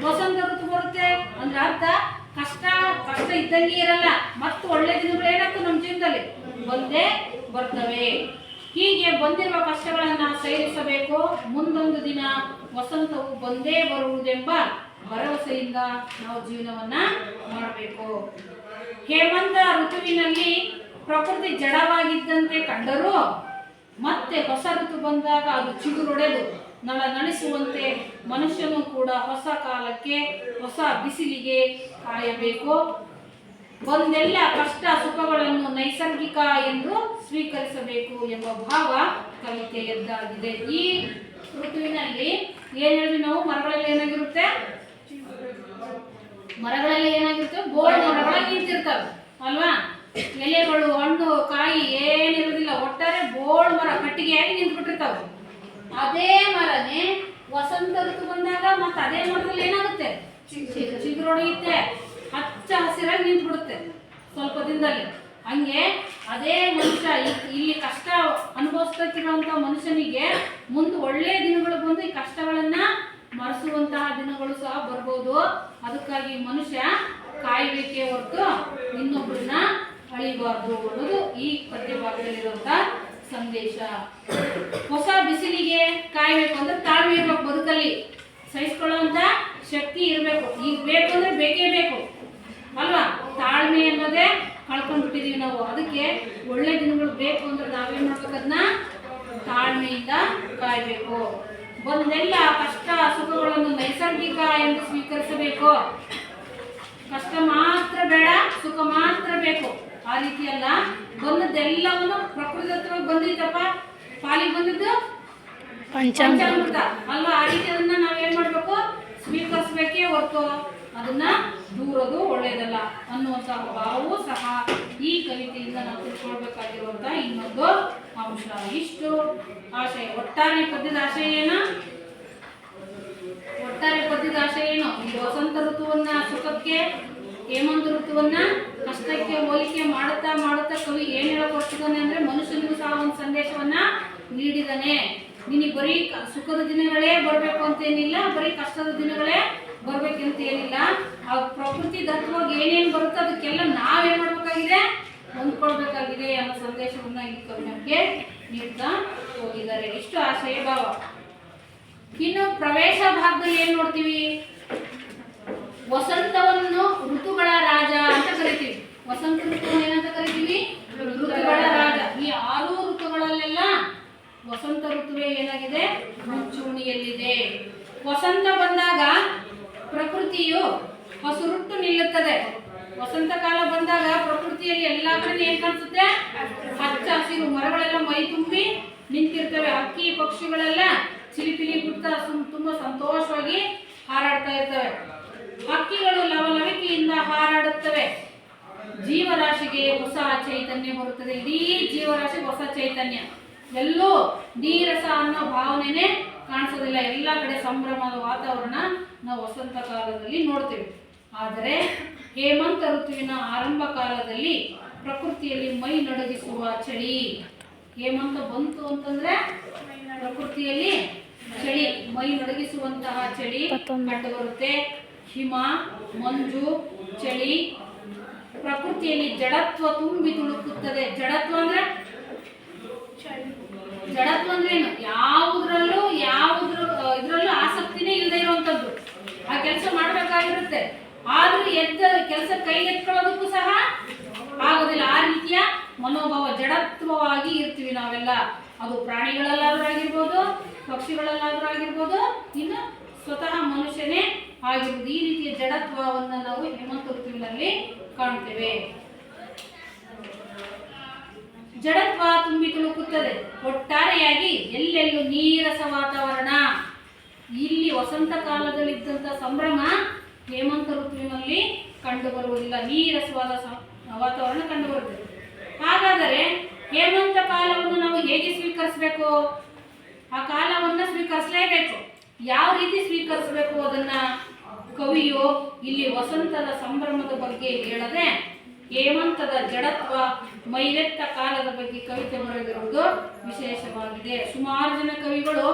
ವಸಂತ ಋತು ಬರುತ್ತೆ. ಅಂದ್ರೆ ಅರ್ಥ ಕಷ್ಟ ಇದ್ದಂಗೆ ಇರಲ್ಲ, ಮತ್ತು ಒಳ್ಳೆ ದಿನಗಳು ಏನಾಗ್ತವೆ ನಮ್ಮ ಜೀವನದಲ್ಲಿ ಬಂದೇ ಬರ್ತವೆ. ಹೀಗೆ ಬಂದಿರುವ ಕಷ್ಟಗಳನ್ನ ಸಹಿಸಬೇಕು. ಮುಂದೊಂದು ದಿನ ವಸಂತವು ಬಂದೇ ಬರುವುದೆಂಬ ಭರವಸೆಯಿಂದ ನಾವು ಜೀವನವನ್ನ ಮಾಡಬೇಕು. ಹೇಮಂತ ಋತುವಿನಲ್ಲಿ ಪ್ರಕೃತಿ ಜಡವಾಗಿದ್ದಂತೆ ಕಂಡರೂ ಮತ್ತೆ ಹೊಸ ಋತು ಬಂದಾಗ ಅದು ಚಿಗುರೊಡೆದು ನಳಿಸುವಂತೆ ಮನುಷ್ಯನು ಕೂಡ ಹೊಸ ಕಾಲಕ್ಕೆ, ಹೊಸ ಬಿಸಿಲಿಗೆ ಕಾಯಬೇಕು. ಒಂದೆಲ್ಲ ಕಷ್ಟ ಸುಖಗಳನ್ನು ನೈಸರ್ಗಿಕ ಎಂದು ಸ್ವೀಕರಿಸಬೇಕು ಎಂಬ ಭಾವ ಕವಿತೆಯದ್ದಾಗಿದೆ. ಈ ಋತುವಿನಲ್ಲಿ ಏನ್ ಹೇಳಿದ್ವಿ ನಾವು? ಮರಗಳಲ್ಲಿ ಏನಾಗಿರುತ್ತೆ? ಬೋಳ್ ಮರಗಳಲ್ಲಿ ನಿಂತಿರ್ತವೆ ಅಲ್ವಾ? ಎಲೆಗಳು, ಹಣ್ಣು, ಕಾಯಿ ಏನಿರೋದಿಲ್ಲ, ಒಟ್ಟಾರೆ ಬೋಳ್ ಮರ ಕಟ್ಟಿಗೆಯಾಗಿ ನಿಂತ್ಬಿಟ್ಟಿರ್ತಾವೆ. ಅದೇ ಮರನೇ ವಸಂತ ಋತು ಬಂದಾಗ ಮತ್ತೆ ಅದೇ ಮರದಲ್ಲಿ ಏನಾಗುತ್ತೆ? ಚಿಗುರೊಡೆಯುತ್ತೆ, ಹಚ್ಚ ಹಸಿರಾಗಿ ನಿಂತ್ಬಿಡುತ್ತೆ ಸ್ವಲ್ಪ ದಿನದಲ್ಲಿ. ಹಂಗೆ ಅದೇ ಮನುಷ್ಯ ಇಲ್ಲಿ ಕಷ್ಟ ಅನುಭವಿಸ್ತಿರುವಂತ ಮನುಷ್ಯನಿಗೆ ಮುಂದೆ ಒಳ್ಳೆ ದಿನಗಳು ಬಂದು ಈ ಕಷ್ಟಗಳನ್ನ ಮರೆಸುವಂತಹ ದಿನಗಳು ಸಹ ಬರ್ಬೋದು. ಅದಕ್ಕಾಗಿ ಮನುಷ್ಯ ಕಾಯಬೇಕೇ ಹೊರತು ಇನ್ನೊಬ್ಬರನ್ನ ಅಳಿಬಾರ್ದು ಅನ್ನೋದು ಈ ಪದ್ಯ ಭಾಗದಲ್ಲಿರುವಂತ ಸಂದೇಶ. ಹೊಸ ಬಿಸಿಲಿಗೆ ಕಾಯಬೇಕು ಅಂದ್ರೆ ತಾಳ್ಮೆ ಇರ್ಬೇಕು, ಬದುಕಲ್ಲಿ ಸಹಿಸ್ಕೊಳ್ಳುವಂತ ಶಕ್ತಿ ಇರಬೇಕು. ಈಗ ಬೇಕು ಅಂದ್ರೆ ಬೇಕೇ ಬೇಕು ಅಲ್ವಾ? ತಾಳ್ಮೆ ಅನ್ನೋದೇ ಕಳ್ಕೊಂಡ್ಬಿಟ್ಟಿದೀವಿ ನಾವು. ಅದಕ್ಕೆ ಒಳ್ಳೆ ದಿನಗಳು ಬೇಕು ಅಂದ್ರೆ ನಾವೇನ್ ಮಾಡ್ಬೇಕು? ಅದನ್ನ ತಾಳ್ಮೆಯಿಂದ ಕಾಯಬೇಕು. ಒಂದೆಲ್ಲ ಕಷ್ಟ ಸುಖಗಳನ್ನು ನೈಸರ್ಗಿಕ ಎಂದು ಸ್ವೀಕರಿಸಬೇಕು. ಕಷ್ಟ ಮಾತ್ರ ಬೇಡ, ಸುಖ ಮಾತ್ರ ಬೇಕು ಆ ರೀತಿ ಅಲ್ಲ. ಬಂದದ್ದೆಲ್ಲವನ್ನು ಪ್ರಕೃತಿ ಹತ್ರ ಬಂದಿದ್ದಪ್ಪ, ಪಾಲಿಗೆ ಬಂದಿದ್ದು ಪಂಚಾಮೃತ ಅಲ್ವಾ? ಆ ರೀತಿ ಅದನ್ನ ನಾವೇನ್ ಮಾಡ್ಬೇಕು? ಸ್ವೀಕರಿಸಬೇಕೇ ಹೊರತು ಅದನ್ನ ದೂರದು ಒಳ್ಳೆಯದಲ್ಲ ಅನ್ನುವಂತ ಭಾವವೂ ಸಹ ಈ ಕವಿತೆಯಿಂದ ನಾವು ತಿಳ್ಕೊಳ್ಬೇಕಾಗಿರುವಂತಹ ಇನ್ನೊಂದು ಅಂಶ. ಇಷ್ಟು ಆಶಯ. ಒಟ್ಟಾರೆ ಪದ್ಯದ ಆಶಯ ಏನು? ಈ ವಸಂತ ಋತುವನ್ನ ಸುಖಕ್ಕೆ, ಹೇಮಂತ ಋತುವನ್ನ ಕಷ್ಟಕ್ಕೆ ಹೋಲಿಕೆ ಮಾಡುತ್ತಾ ಕವಿ ಏನ್ ಹೇಳಕ್ ಹೊರಟಿದ್ದಾನೆ ಅಂದ್ರೆ ಮನುಷ್ಯನಿಗೂ ಸಹ ಒಂದು ಸಂದೇಶವನ್ನ ನೀಡಿದಾನೆ. ನಿನಗೆ ಬರೀ ಸುಖದ ದಿನಗಳೇ ಬರ್ಬೇಕು ಅಂತೇನಿಲ್ಲ, ಬರೀ ಕಷ್ಟದ ದಿನಗಳೇ ಬರ್ಬೇಕಂತ ಏನಿಲ್ಲ. ಆ ಪ್ರಕೃತಿ ದತ್ತವಾಗಿ ಏನೇನು ಬರುತ್ತೋ ಅದಕ್ಕೆಲ್ಲ ನಾವೇನ್ ಮಾಡ್ಬೇಕಾಗಿದೆ? ಹೊಂದ್ಕೊಳ್ಬೇಕಾಗಿದೆ ಅನ್ನೋ ಸಂದೇಶವನ್ನ ಈ ಕವಿ ನಮಗೆ ನೀಡ್ತಾ ಹೋಗಿದ್ದಾರೆ. ಇಷ್ಟು ಆಶಯ ಭಾವ. ಇನ್ನು ಪ್ರವೇಶ ಭಾಗದಲ್ಲಿ ಏನ್ ನೋಡ್ತೀವಿ? ವಸಂತವನ್ನು ಋತುಗಳ ರಾಜ ಅಂತ ಕರಿತೀವಿ. ವಸಂತ ಋತುವನ್ನು ಏನಂತ ಕರಿತೀವಿ? ಋತುಗಳ ರಾಜ. ಈ 6 ಋತುಗಳಲ್ಲೆಲ್ಲ ವಸಂತ ಋತುವೇ ಏನಾಗಿದೆ? ಮುಂಚೂಣಿಯಲ್ಲಿದೆ. ವಸಂತ ಬಂದಾಗ ಪ್ರಕೃತಿಯು ಹಸುರುಟ್ಟು ನಿಲ್ಲುತ್ತದೆ. ವಸಂತ ಕಾಲ ಬಂದಾಗ ಪ್ರಕೃತಿಯಲ್ಲಿ ಎಲ್ಲಾ ಕಡೆ ಏನ್ ಕಾಣಿಸುತ್ತೆ? ಹಚ್ಚ ಹಸಿರು ಮರಗಳೆಲ್ಲ ಮೈ ತುಂಬಿ ನಿಂತಿರ್ತವೆ. ಹಕ್ಕಿ ಪಕ್ಷಿಗಳೆಲ್ಲ ಚಿಲಿಪಿಲಿ ಬಿಡ್ತಾ ತುಂಬಾ ಸಂತೋಷವಾಗಿ ಹಾರಾಡ್ತಾ ಇರ್ತವೆ. ಹಕ್ಕಿಗಳು ಲವಲವಿಕೆಯಿಂದ ಹಾರಾಡುತ್ತವೆ. ಜೀವರಾಶಿಗೆ ಹೊಸ ಚೈತನ್ಯ ಬರುತ್ತದೆ. ಇಡೀ ಜೀವರಾಶಿಗೆ ಹೊಸ ಚೈತನ್ಯ. ಎಲ್ಲೂ ನೀರಸ ಅನ್ನೋ ಭಾವನೆನೇ ಕಾಣಿಸೋದಿಲ್ಲ. ಎಲ್ಲ ಕಡೆ ಸಂಭ್ರಮದ ವಾತಾವರಣ ನಾವು ವಸಂತ ಕಾಲದಲ್ಲಿ ನೋಡ್ತೇವೆ. ಆದರೆ ಹೇಮಂತ ಋತುವಿನ ಆರಂಭ ಕಾಲದಲ್ಲಿ ಪ್ರಕೃತಿಯಲ್ಲಿ ಮೈ ನಡುಗಿಸುವ ಚಳಿ. ಹೇಮಂತ ಬಂತು ಅಂತಂದ್ರೆ ಪ್ರಕೃತಿಯಲ್ಲಿ ಚಳಿ, ಮೈ ನಡುಗಿಸುವಂತಹ ಚಳಿ ಕಂಡು ಬರುತ್ತೆ. ಹಿಮ, ಮಂಜು, ಚಳಿ, ಪ್ರಕೃತಿಯಲ್ಲಿ ಜಡತ್ವ ತುಂಬಿ ತುಳುಕುತ್ತದೆ. ಜಡತ್ವ ಅಂದ್ರೆ ಏನು? ಯಾವುದ್ರಲ್ಲೂ ಇದ್ರಲ್ಲೂ ಆಸಕ್ತಿನೇ ಇಲ್ಲದೆ ಇರುವಂತದ್ದು. ಆ ಕೆಲಸ ಮಾಡ್ಬೇಕಾಗಿರುತ್ತೆ, ಆದ್ರೂ ಕೆಲಸ ಕೈಗೆತ್ಕೊಳ್ಳೋದಕ್ಕೂ ಸಹ ಆಗೋದಿಲ್ಲ. ಆ ರೀತಿಯ ಮನೋಭಾವ, ಜಡತ್ವವಾಗಿ ಇರ್ತೀವಿ ನಾವೆಲ್ಲ. ಅದು ಪ್ರಾಣಿಗಳಲ್ಲಾದ್ರೂ ಆಗಿರ್ಬೋದು, ಪಕ್ಷಿಗಳಲ್ಲಾದ್ರೂ ಆಗಿರ್ಬೋದು, ಇನ್ನು ಸ್ವತಃ ಮನುಷ್ಯನೇ ಆಗಿರ್ಬೋದು. ಈ ರೀತಿಯ ಜಡತ್ವವನ್ನು ನಾವು ಹೇಮಂತ ಋತುವಿನಲ್ಲಿ ಕಾಣ್ತೇವೆ. ಜಡತ್ವ ತುಂಬಿ ತುಳುಕುತ್ತದೆ. ಒಟ್ಟಾರೆಯಾಗಿ ಎಲ್ಲೆಲ್ಲೂ ನೀರಸ ವಾತಾವರಣ. ಇಲ್ಲಿ ವಸಂತ ಕಾಲದಲ್ಲಿದ್ದಂಥ ಸಂಭ್ರಮ ಹೇಮಂತ ಋತುವಿನಲ್ಲಿ ಕಂಡು ಬರುವುದಿಲ್ಲ. ನೀರಸವಾದ ವಾತಾವರಣ ಕಂಡು ಬರುತ್ತದೆ. ಹಾಗಾದರೆ ಹೇಮಂತ ಕಾಲವನ್ನು ನಾವು ಹೇಗೆ ಸ್ವೀಕರಿಸಬೇಕು? ಆ ಕಾಲವನ್ನು ಸ್ವೀಕರಿಸಲೇಬೇಕು. ಯಾವ ರೀತಿ ಸ್ವೀಕರಿಸಬೇಕು ಅದನ್ನ ಕವಿಯು ಇಲ್ಲಿ ವಸಂತದ ಸಂಭ್ರಮದ ಬಗ್ಗೆ ಹೇಳದೆ ಹೇಮಂತದ ಜಡತ್ವ ಮೈವೆತ್ತ ಕಾಲದ ಬಗ್ಗೆ ಕವಿತೆ ಬರೆದಿರುವುದು ವಿಶೇಷವಾಗಿದೆ. ಸುಮಾರು ಜನ ಕವಿಗಳು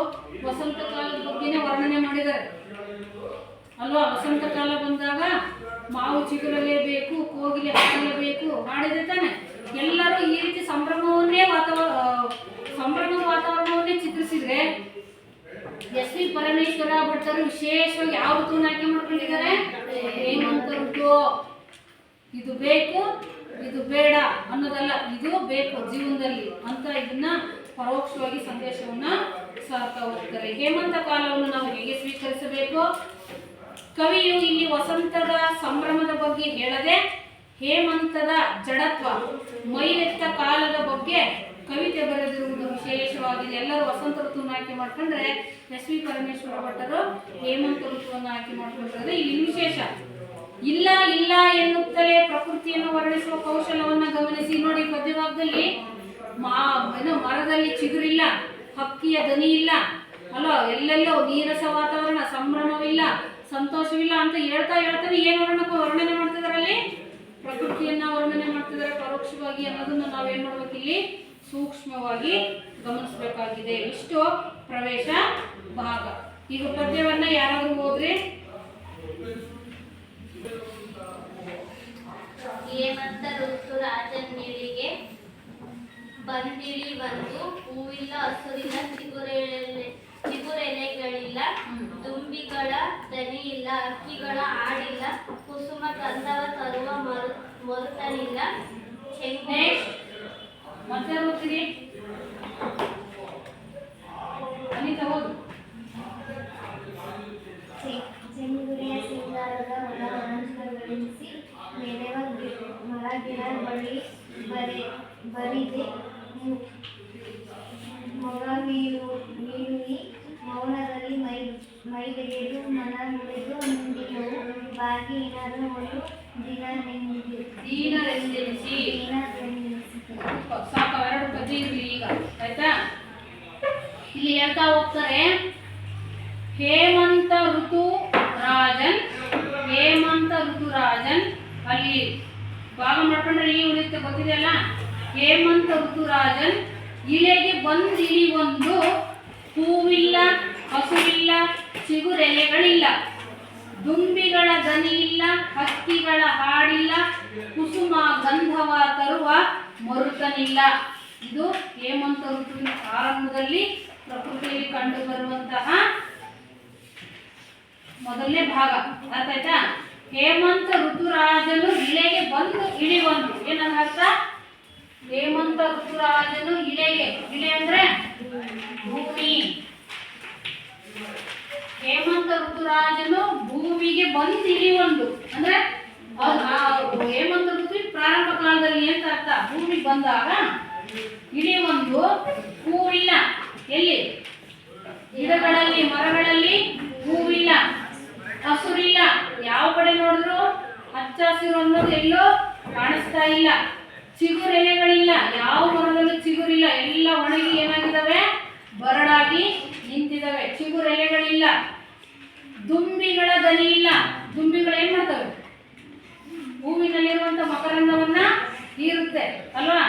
ವಸಂತ ಕಾಲದ ಬಗ್ಗೆನೇ ವರ್ಣನೆ ಮಾಡಿದ್ದಾರೆ ಅಲ್ವಾ. ವಸಂತ ಕಾಲ ಬಂದಾಗ ಮಾವು ಚಿಗುರಲೇಬೇಕು, ಕೋಗಿಲೆ ಹಾಡಲೇಬೇಕು ಹಾಡಿದೆ ತಾನೆ. ಎಲ್ಲರೂ ಈ ರೀತಿ ಸಂಭ್ರಮದ ವಾತಾವರಣವನ್ನೇ ಚಿತ್ರಿಸಿದ್ರೆ ಎಸ್.ವಿ. ಪರಮೇಶ್ವರ ಭಟ್ಟರು ವಿಶೇಷವಾಗಿ ಯಾವ ಋತುವನ್ನು ಆಯ್ಕೆ ಮಾಡ್ಕೊಂಡಿದ್ದಾರೆ? ಹೇಮಂತ ಋತು. ಇದು ಬೇಕು, ಇದು ಬೇಡ ಅನ್ನೋದಲ್ಲ, ಇದು ಬೇಕು ಜೀವನದಲ್ಲಿ ಅಂತ ಇದನ್ನ ಪರೋಕ್ಷವಾಗಿ ಸಂದೇಶವನ್ನ ಸಾರ್ತಾ ಹೋಗ್ತಾರೆ. ಹೇಮಂತ ಕಾಲವನ್ನು ನಾವು ಹೇಗೆ ಸ್ವೀಕರಿಸಬೇಕು? ಕವಿಯು ಇಲ್ಲಿ ವಸಂತದ ಸಂಭ್ರಮದ ಬಗ್ಗೆ ಹೇಳದೆ ಹೇಮಂತದ ಜಡತ್ವ ಮೈವೆತ್ತ ಕಾಲದ ಬಗ್ಗೆ ಕವಿತೆ ಬರೆದಿರುವುದು ವಿಶೇಷವಾಗಿದೆ. ಎಲ್ಲರೂ ವಸಂತ ಋತುವನ್ನು ಆಯ್ಕೆ ಮಾಡ್ಕೊಂಡ್ರೆ ಎಸ್.ವಿ. ಪರಮೇಶ್ವರ ಭಟ್ಟರು ಹೇಮಂತ ಋತುವನ್ನು ಆಯ್ಕೆ ಮಾಡ್ಕೊಂಡ್ರೆ ಇಲ್ಲಿ ವಿಶೇಷ. ಇಲ್ಲ ಇಲ್ಲ ಎನ್ನುತ್ತಲೇ ಪ್ರಕೃತಿಯನ್ನು ವರ್ಣಿಸುವ ಕೌಶಲವನ್ನು ಗಮನಿಸಿ. ನೋಡಿ, ಪದ್ಯಭಾಗದಲ್ಲಿ ಮರದಲ್ಲಿ ಚಿಗುರಿಲ್ಲ, ಹಕ್ಕಿಯ ದನಿ ಇಲ್ಲ ಅಲ್ವಾ, ಎಲ್ಲೆಲ್ಲೋ ನೀರಸ ವಾತಾವರಣ, ಸಂಭ್ರಮವಿಲ್ಲ, ಸಂತೋಷವಿಲ್ಲ ಅಂತ ಹೇಳ್ತಾನೆ ಏನು ವರ್ಣನೆ ಮಾಡ್ತಿದಾರಲ್ಲಿ? ಪ್ರಕೃತಿಯನ್ನ ವರ್ಣನೆ ಮಾಡ್ತಿದ್ದಾರೆ ಪರೋಕ್ಷವಾಗಿ ಅನ್ನೋದನ್ನ ನಾವೇನ್ ಮಾಡ್ಬೇಕು? ಇಲ್ಲಿ ಸೂಕ್ಷ್ಮವಾಗಿ ಗಮನಿಸಬೇಕಾಗಿದೆ. ಇಷ್ಟು ಪ್ರವೇಶ ಭಾಗ. ಈಗ ಪದ್ಯವನ್ನ ಯಾರಾದ್ರೂ ಓದ್ರಿ. ಹೇಮಂತ ಋತು ರಾಜನಿಗೆ ಬಂದಿಳಿ ಬಂದು, ಹೂವಿಲ್ಲ ಹಸುರಿಲ್ಲ ಚಿಗುರೆಲೆಗಳಿಲ್ಲ, ದುಂಬಿಗಳ ದನಿ ಇಲ್ಲ, ಹಕ್ಕಿಗಳ ಹಾಡಿಲ್ಲ, ಕುಸುಮ ಗಂಧವ ತರುವ ಮರುತನಿಲ್ಲ. ಮತ್ತೆ ಓದ್ತೀರಿ ಅನಿತಾ ಓದು. ಚೆಂಗುರಿಯ ಸಿಂಗಾರದ ಹೊಲ ಅನಂತಗಳಿಸಿ ನೆನೆವ ಮರ ಗಿಡ ಬಳಿ ಬರಿದೆ ಮೊಗ ಮೀನುವಿ ಮೌನದಲ್ಲಿ ಮೈಗೆರೆದು ಮನ ಮುರಿದು ಮುಂದಿನವು ಬಾಗಿ ಏನಾದರೂ ಒಂದು ದೀನರೆಂದೆನಿಸಿ. ಸಾಕು, ಎರಡು ಪದ್ಯ ಇರಲಿ ಈಗ, ಆಯ್ತಾ? ಇಲ್ಲಿ ಹೇಳ್ತಾ ಹೋಗ್ತಾರೆ, ಹೇಮಂತ ಋತು ರಾಜನ್ ಅಲ್ಲಿ ಭಾಗ ಮಾಡ್ಕೊಂಡ್ರೆ ಈ ಉಳಿತ ಗೊತ್ತಿದೆಯಲ್ಲ. ಹೇಮಂತ ಋತುರಾಜನ್ ಇಲೆಗೆ ಬಂದಿಳಿ ಒಂದು, ಹೂವಿಲ್ಲ ಹಸುವಿಲ್ಲ ಚಿಗುರೆಲೆಗಳಿಲ್ಲ, ದುಂಬಿಗಳ ದನಿ ಇಲ್ಲ, ಹಕ್ಕಿಗಳ ಹಾಡಿಲ್ಲ, ಕುಸುಮ ಗಂಧವ ತರುವ ಮರುತನಿಲ್ಲ. ಇದು ಹೇಮಂತ ಋತುವಿನ ಆರಂಭದಲ್ಲಿ ಪ್ರಕೃತಿಯಲ್ಲಿ ಕಂಡು ಬರುವಂತಹ ಮೊದಲನೇ ಭಾಗ. ಅರ್ಥ ಆಯ್ತಾ? ಹೇಮಂತ ಋತುರಾಜನು ಇಳೆಗೆ ಬಂದು ಇಳಿವಂದು. ಏನಂತ ಅರ್ಥ? ಹೇಮಂತ ಋತುರಾಜನು ಇಳೆ ಅಂದ್ರೆ ಭೂಮಿ. ಹೇಮಂತ ಋತುರಾಜನು ಭೂಮಿಗೆ ಬಂದು ಇಳಿವಂದು ಅಂದ್ರೆ ಹೇಮಂತ ಋತುವಿನ ಪ್ರಾರಂಭ ಕಾಲದಲ್ಲಿ ಅಂತ ಅರ್ಥ. ಭೂಮಿಗೆ ಬಂದಾಗ ಇಳಿವಂದು ಹೂವಿಲ್ಲ. ಎಲ್ಲಿ? ಗಿಡಗಳಲ್ಲಿ, ಮರಗಳಲ್ಲಿ ಹೂವಿಲ್ಲ, ಹಸುರಿಲ್ಲ. ಯಾವ ಕಡೆ ನೋಡಿದ್ರು ಹಚ್ಚ ಹಸಿರು ಅನ್ನೋದು ಎಲ್ಲೋ ಕಾಣಿಸ್ತಾ ಇಲ್ಲ. ಚಿಗುರು ಎಲೆಗಳಿಲ್ಲ, ಯಾವ ಮರದಲ್ಲೂ ಚಿಗುರಿಲ್ಲ, ಎಲ್ಲ ಒಣಗಿ ಏನಾಗಿದ್ದಾವೆ? ಬರಡಾಗಿ ನಿಂತಿದ್ದಾವೆ. ಚಿಗುರು ಎಲೆಗಳಿಲ್ಲ. ದುಂಬಿಗಳ ದನಿ ಇಲ್ಲ. ದುಂಬಿಗಳು ಏನ್ ಮಾಡ್ತವೆ? ಹೂವಿನಲ್ಲಿರುವಂತ ಮಕರಂದವನ್ನ ಹೀರುತ್ತೆ ಅಲ್ವಾ?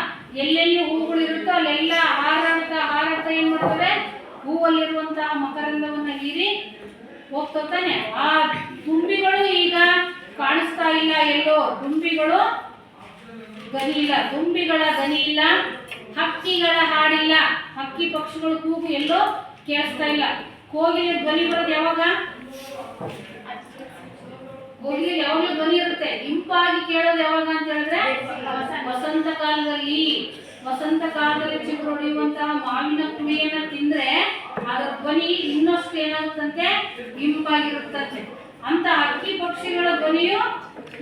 ಎಲ್ಲೆಲ್ಲಿ ಹೂವುಗಳು ಇರುತ್ತೋ ಅಲ್ಲೆಲ್ಲ ಹಾರಾಡ್ತಾ ಏನ್ ಮಾಡ್ತವೆ? ಹೂವಲ್ಲಿರುವಂತಹ ಮಕರಂದವನ್ನ ಹೀರಿ ಹೋಗ್ತಾನೆ. ಆ ದುಂಬಿಗಳು ಈಗ ಕಾಣಿಸ್ತಾ ಇಲ್ಲ. ಎಲ್ಲೋ ದುಂಬಿಗಳು ದನಿ ಇಲ್ಲ. ದುಂಬಿಗಳ ದನಿ ಇಲ್ಲ. ಹಕ್ಕಿಗಳ ಹಾಡಿಲ್ಲ. ಹಕ್ಕಿ ಪಕ್ಷಿಗಳು ಕೂಗು ಎಲ್ಲೋ ಕೇಳಿಸ್ತಾ ಇಲ್ಲ. ಕೋಗಿಲೆ ಧ್ವನಿ ಬರೋದು ಯಾವಾಗ? ಕೋಗಿಲೆ ಯಾವಾಗಲೂ ಧ್ವನಿ ಇರುತ್ತೆ. ಇಂಪಾಗಿ ಕೇಳೋದು ಯಾವಾಗ ಅಂತ ಹೇಳಿದ್ರೆ ವಸಂತ ಕಾಲದಲ್ಲಿ. ವಸಂತ ಕಾಲದಲ್ಲಿ ಚಿಗುರು ಹೊಡೆಯುವಂತಹ ಮಾವಿನ ಕುಳಿಯನ್ನ ತಿಂದ್ರೆ ಅದರ ಧ್ವನಿ ಇನ್ನಷ್ಟು ಏನಾಗುತ್ತಂತೆ? ಇಂಪಾಗಿರುತ್ತಂತೆ. ಅಂತ ಹಕ್ಕಿ ಪಕ್ಷಿಗಳ ಧ್ವನಿಯು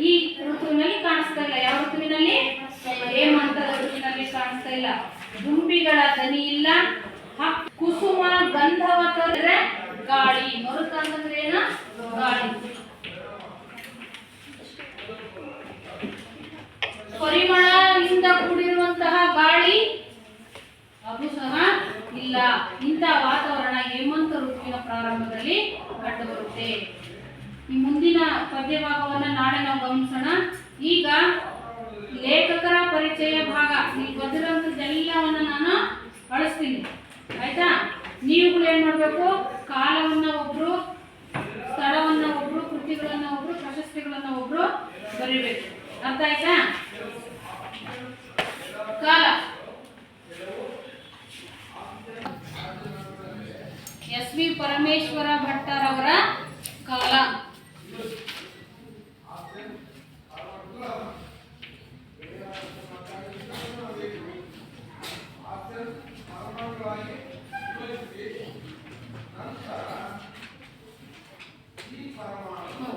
ಈ ಋತುವಿನಲ್ಲಿ ಕಾಣಿಸ್ತಾ ಇಲ್ಲ. ಯಾವ ಋತುವಿನಲ್ಲಿ? ಹೇಮಂತ ಋತುವಿನಲ್ಲಿ ಕಾಣಿಸ್ತಾ ಇಲ್ಲ. ದುಂಬಿಗಳ ಧ್ವನಿ ಇಲ್ಲ. ಕುಸುಮ ಗಂಧವ ತೊರೆ ಗಾಳಿ. ಮರುತ ಅಂತಂದ್ರೆ ಏನ? ಗಾಳಿ. ಪರಿಮಳದಿಂದ ಕೂಡಿರುವಂತಹ ಗಾಳಿ ಅದು ಸಹ ಇಲ್ಲ. ಇಂತಹ ವಾತಾವರಣ ಹೇಮಂತ ಋತುವಿನ ಪ್ರಾರಂಭದಲ್ಲಿ ಕಂಡುಬರುತ್ತೆ. ಈ ಮುಂದಿನ ಪದ್ಯ ಭಾಗವನ್ನ ನಾಳೆ ನಾವು ಗಮನಿಸೋಣ. ಈಗ ಲೇಖಕರ ಪರಿಚಯ ಭಾಗ. ನೀವು ಬಂದಿರುವಂತದ್ದೆಲ್ಲವನ್ನ ನಾನು ಅಳಿಸ್ತೀನಿ. ಆಯ್ತಾ? ನೀವುಗಳು ಏನ್ ಮಾಡ್ಬೇಕು? ಕಾಲವನ್ನ ಒಬ್ರು, ಸ್ಥಳವನ್ನ ಒಬ್ರು, ಕೃತಿಗಳನ್ನ ಒಬ್ರು, ಪ್ರಶಸ್ತಿಗಳನ್ನ ಒಬ್ರು ಬರೀಬೇಕು. ಅರ್ಥ ಆಯ್ತಾ? ಕಾಲ ಎಸ್.ವಿ. ಪರಮೇಶ್ವರ ಭಟ್ಟರವರ ಕಾಲ.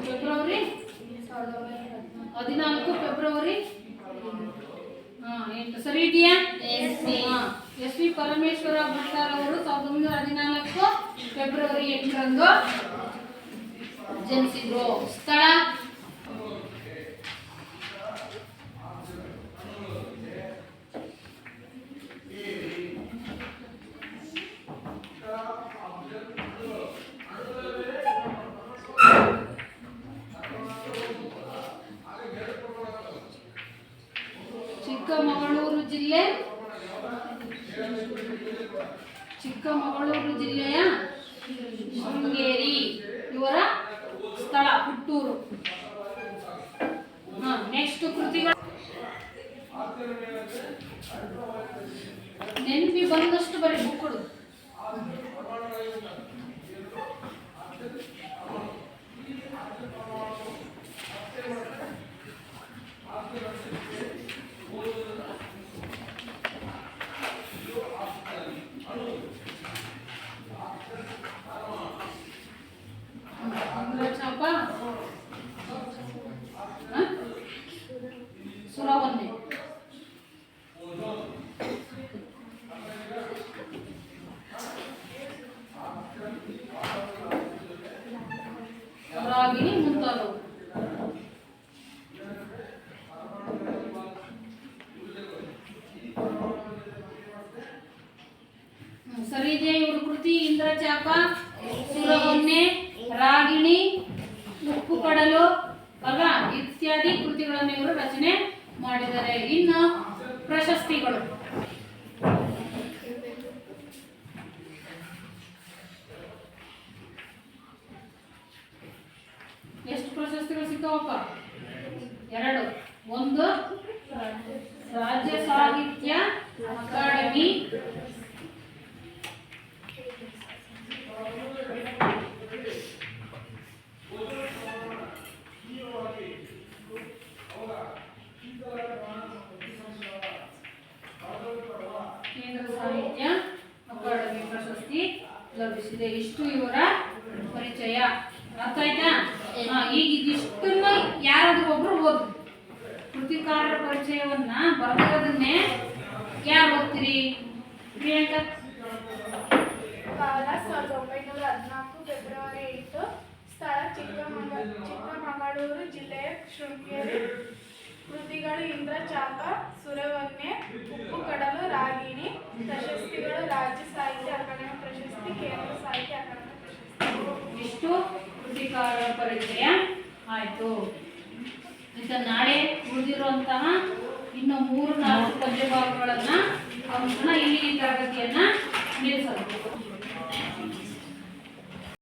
February 14 February 8. ಸರಿ ಇದೆಯಾ? ಎಸ್.ವಿ. ಪರಮೇಶ್ವರ ಭಟ್ಟರವರು 1914 ಫೆಬ್ರವರಿ 8ರಂದು ಜನಿಸಿದ್ರು. ಸ್ಥಳ ಚಿಕ್ಕಮಗಳೂರು ಜಿಲ್ಲೆ. ಚಿಕ್ಕಮಗಳೂರು ಜಿಲ್ಲೆಯ ಶೃಂಗೇರಿ ಇವರ ಸ್ಥಳ. ಹುಟ್ಟೂರು. ನೆಕ್ಸ್ಟ್ ಕೃತಿಗಳು ನೆನಪಿ ಬಂದಷ್ಟು ಬರೀ ಬುಕ್ಗಳು. ಸುರವನ್ನೇ ರಾಗಿಣಿ ಮುಂತಾದವು. ಸರಿ ಇದೆಯಾ? ಇವ್ರ ಕೃತಿ ಇಂದ್ರಚಾಪ, ಸುರವನ್ನೇ, ರಾಗಿಣಿ, ಉಪ್ಪು ಕಡಲು ಅಲ್ವಾ ಇತ್ಯಾದಿ ಕೃತಿಗಳನ್ನು ಇವರು ರಚನೆ ಮಾಡಿದ್ದಾರೆ. ಇನ್ನು ಪ್ರಶಸ್ತಿಗಳು. ಎಷ್ಟು ಪ್ರಶಸ್ತಿಗಳು ಸಿಕ್ಕವಪ್ಪ? 2. ಒಂದು ರಾಜ್ಯ ಸಾಹಿತ್ಯ ಅಕಾಡೆಮಿ ಕೇಂದ್ರ ಸಾಹಿತ್ಯ ಅಕಾಡೆಮಿ ಪ್ರಶಸ್ತಿ ಲಭಿಸಿದೆ. ಇಷ್ಟು ಇವರ ಪರಿಚಯ. ಅರ್ಥ ಆಯ್ತಾ? ಈಗ ಇದಿಷ್ಟನ್ನ ಯಾರಾದ್ರೂ ಒಬ್ರು ಓದು. ಕೃತಿಕಾರರ ಪರಿಚಯವನ್ನ ಬರೆದಿರೋದನ್ನೇ ಯಾರು ಓದ್ತೀರಿ? ಪ್ರಿಯಾಂಕಾ. ಕಾಲ 1914 ಫೆಬ್ರವರಿ 8. ಸ್ಥಳ ಚಿಕ್ಕಮಗಳೂರು ಜಿಲ್ಲೆಯ ಶೃಂಗೇರಿ. ಕೃತಿಗಳು ಇಂದ್ರಚಾಪ, ಸುರವನ್ನೆ, ಉಪ್ಪು ಕಡಲು, ರಾಗಿಣಿ. ಪ್ರಶಸ್ತಿಗಳು ರಾಜ್ಯ ಸಾಹಿತ್ಯ ಅಕಾಡೆಮಿ ಪ್ರಶಸ್ತಿ, ಕೇಂದ್ರ ಸಾಹಿತ್ಯ ಅಕಾಡೆಮಿ ಪ್ರಶಸ್ತಿ. ಇಷ್ಟು ಕೃತಿಕಾರರ ಪರಿಚಯ ಆಯ್ತು. ಈಗ ನಾಳೆ ಉಳಿದಿರುವಂತಹ ಇನ್ನು 3-4 ಪದ್ಯ ಭಾಗಗಳನ್ನ ಇಲ್ಲಿ ಈ ತರಗತಿಯನ್ನ ನಿಲ್ಲಿಸಬೇಕು.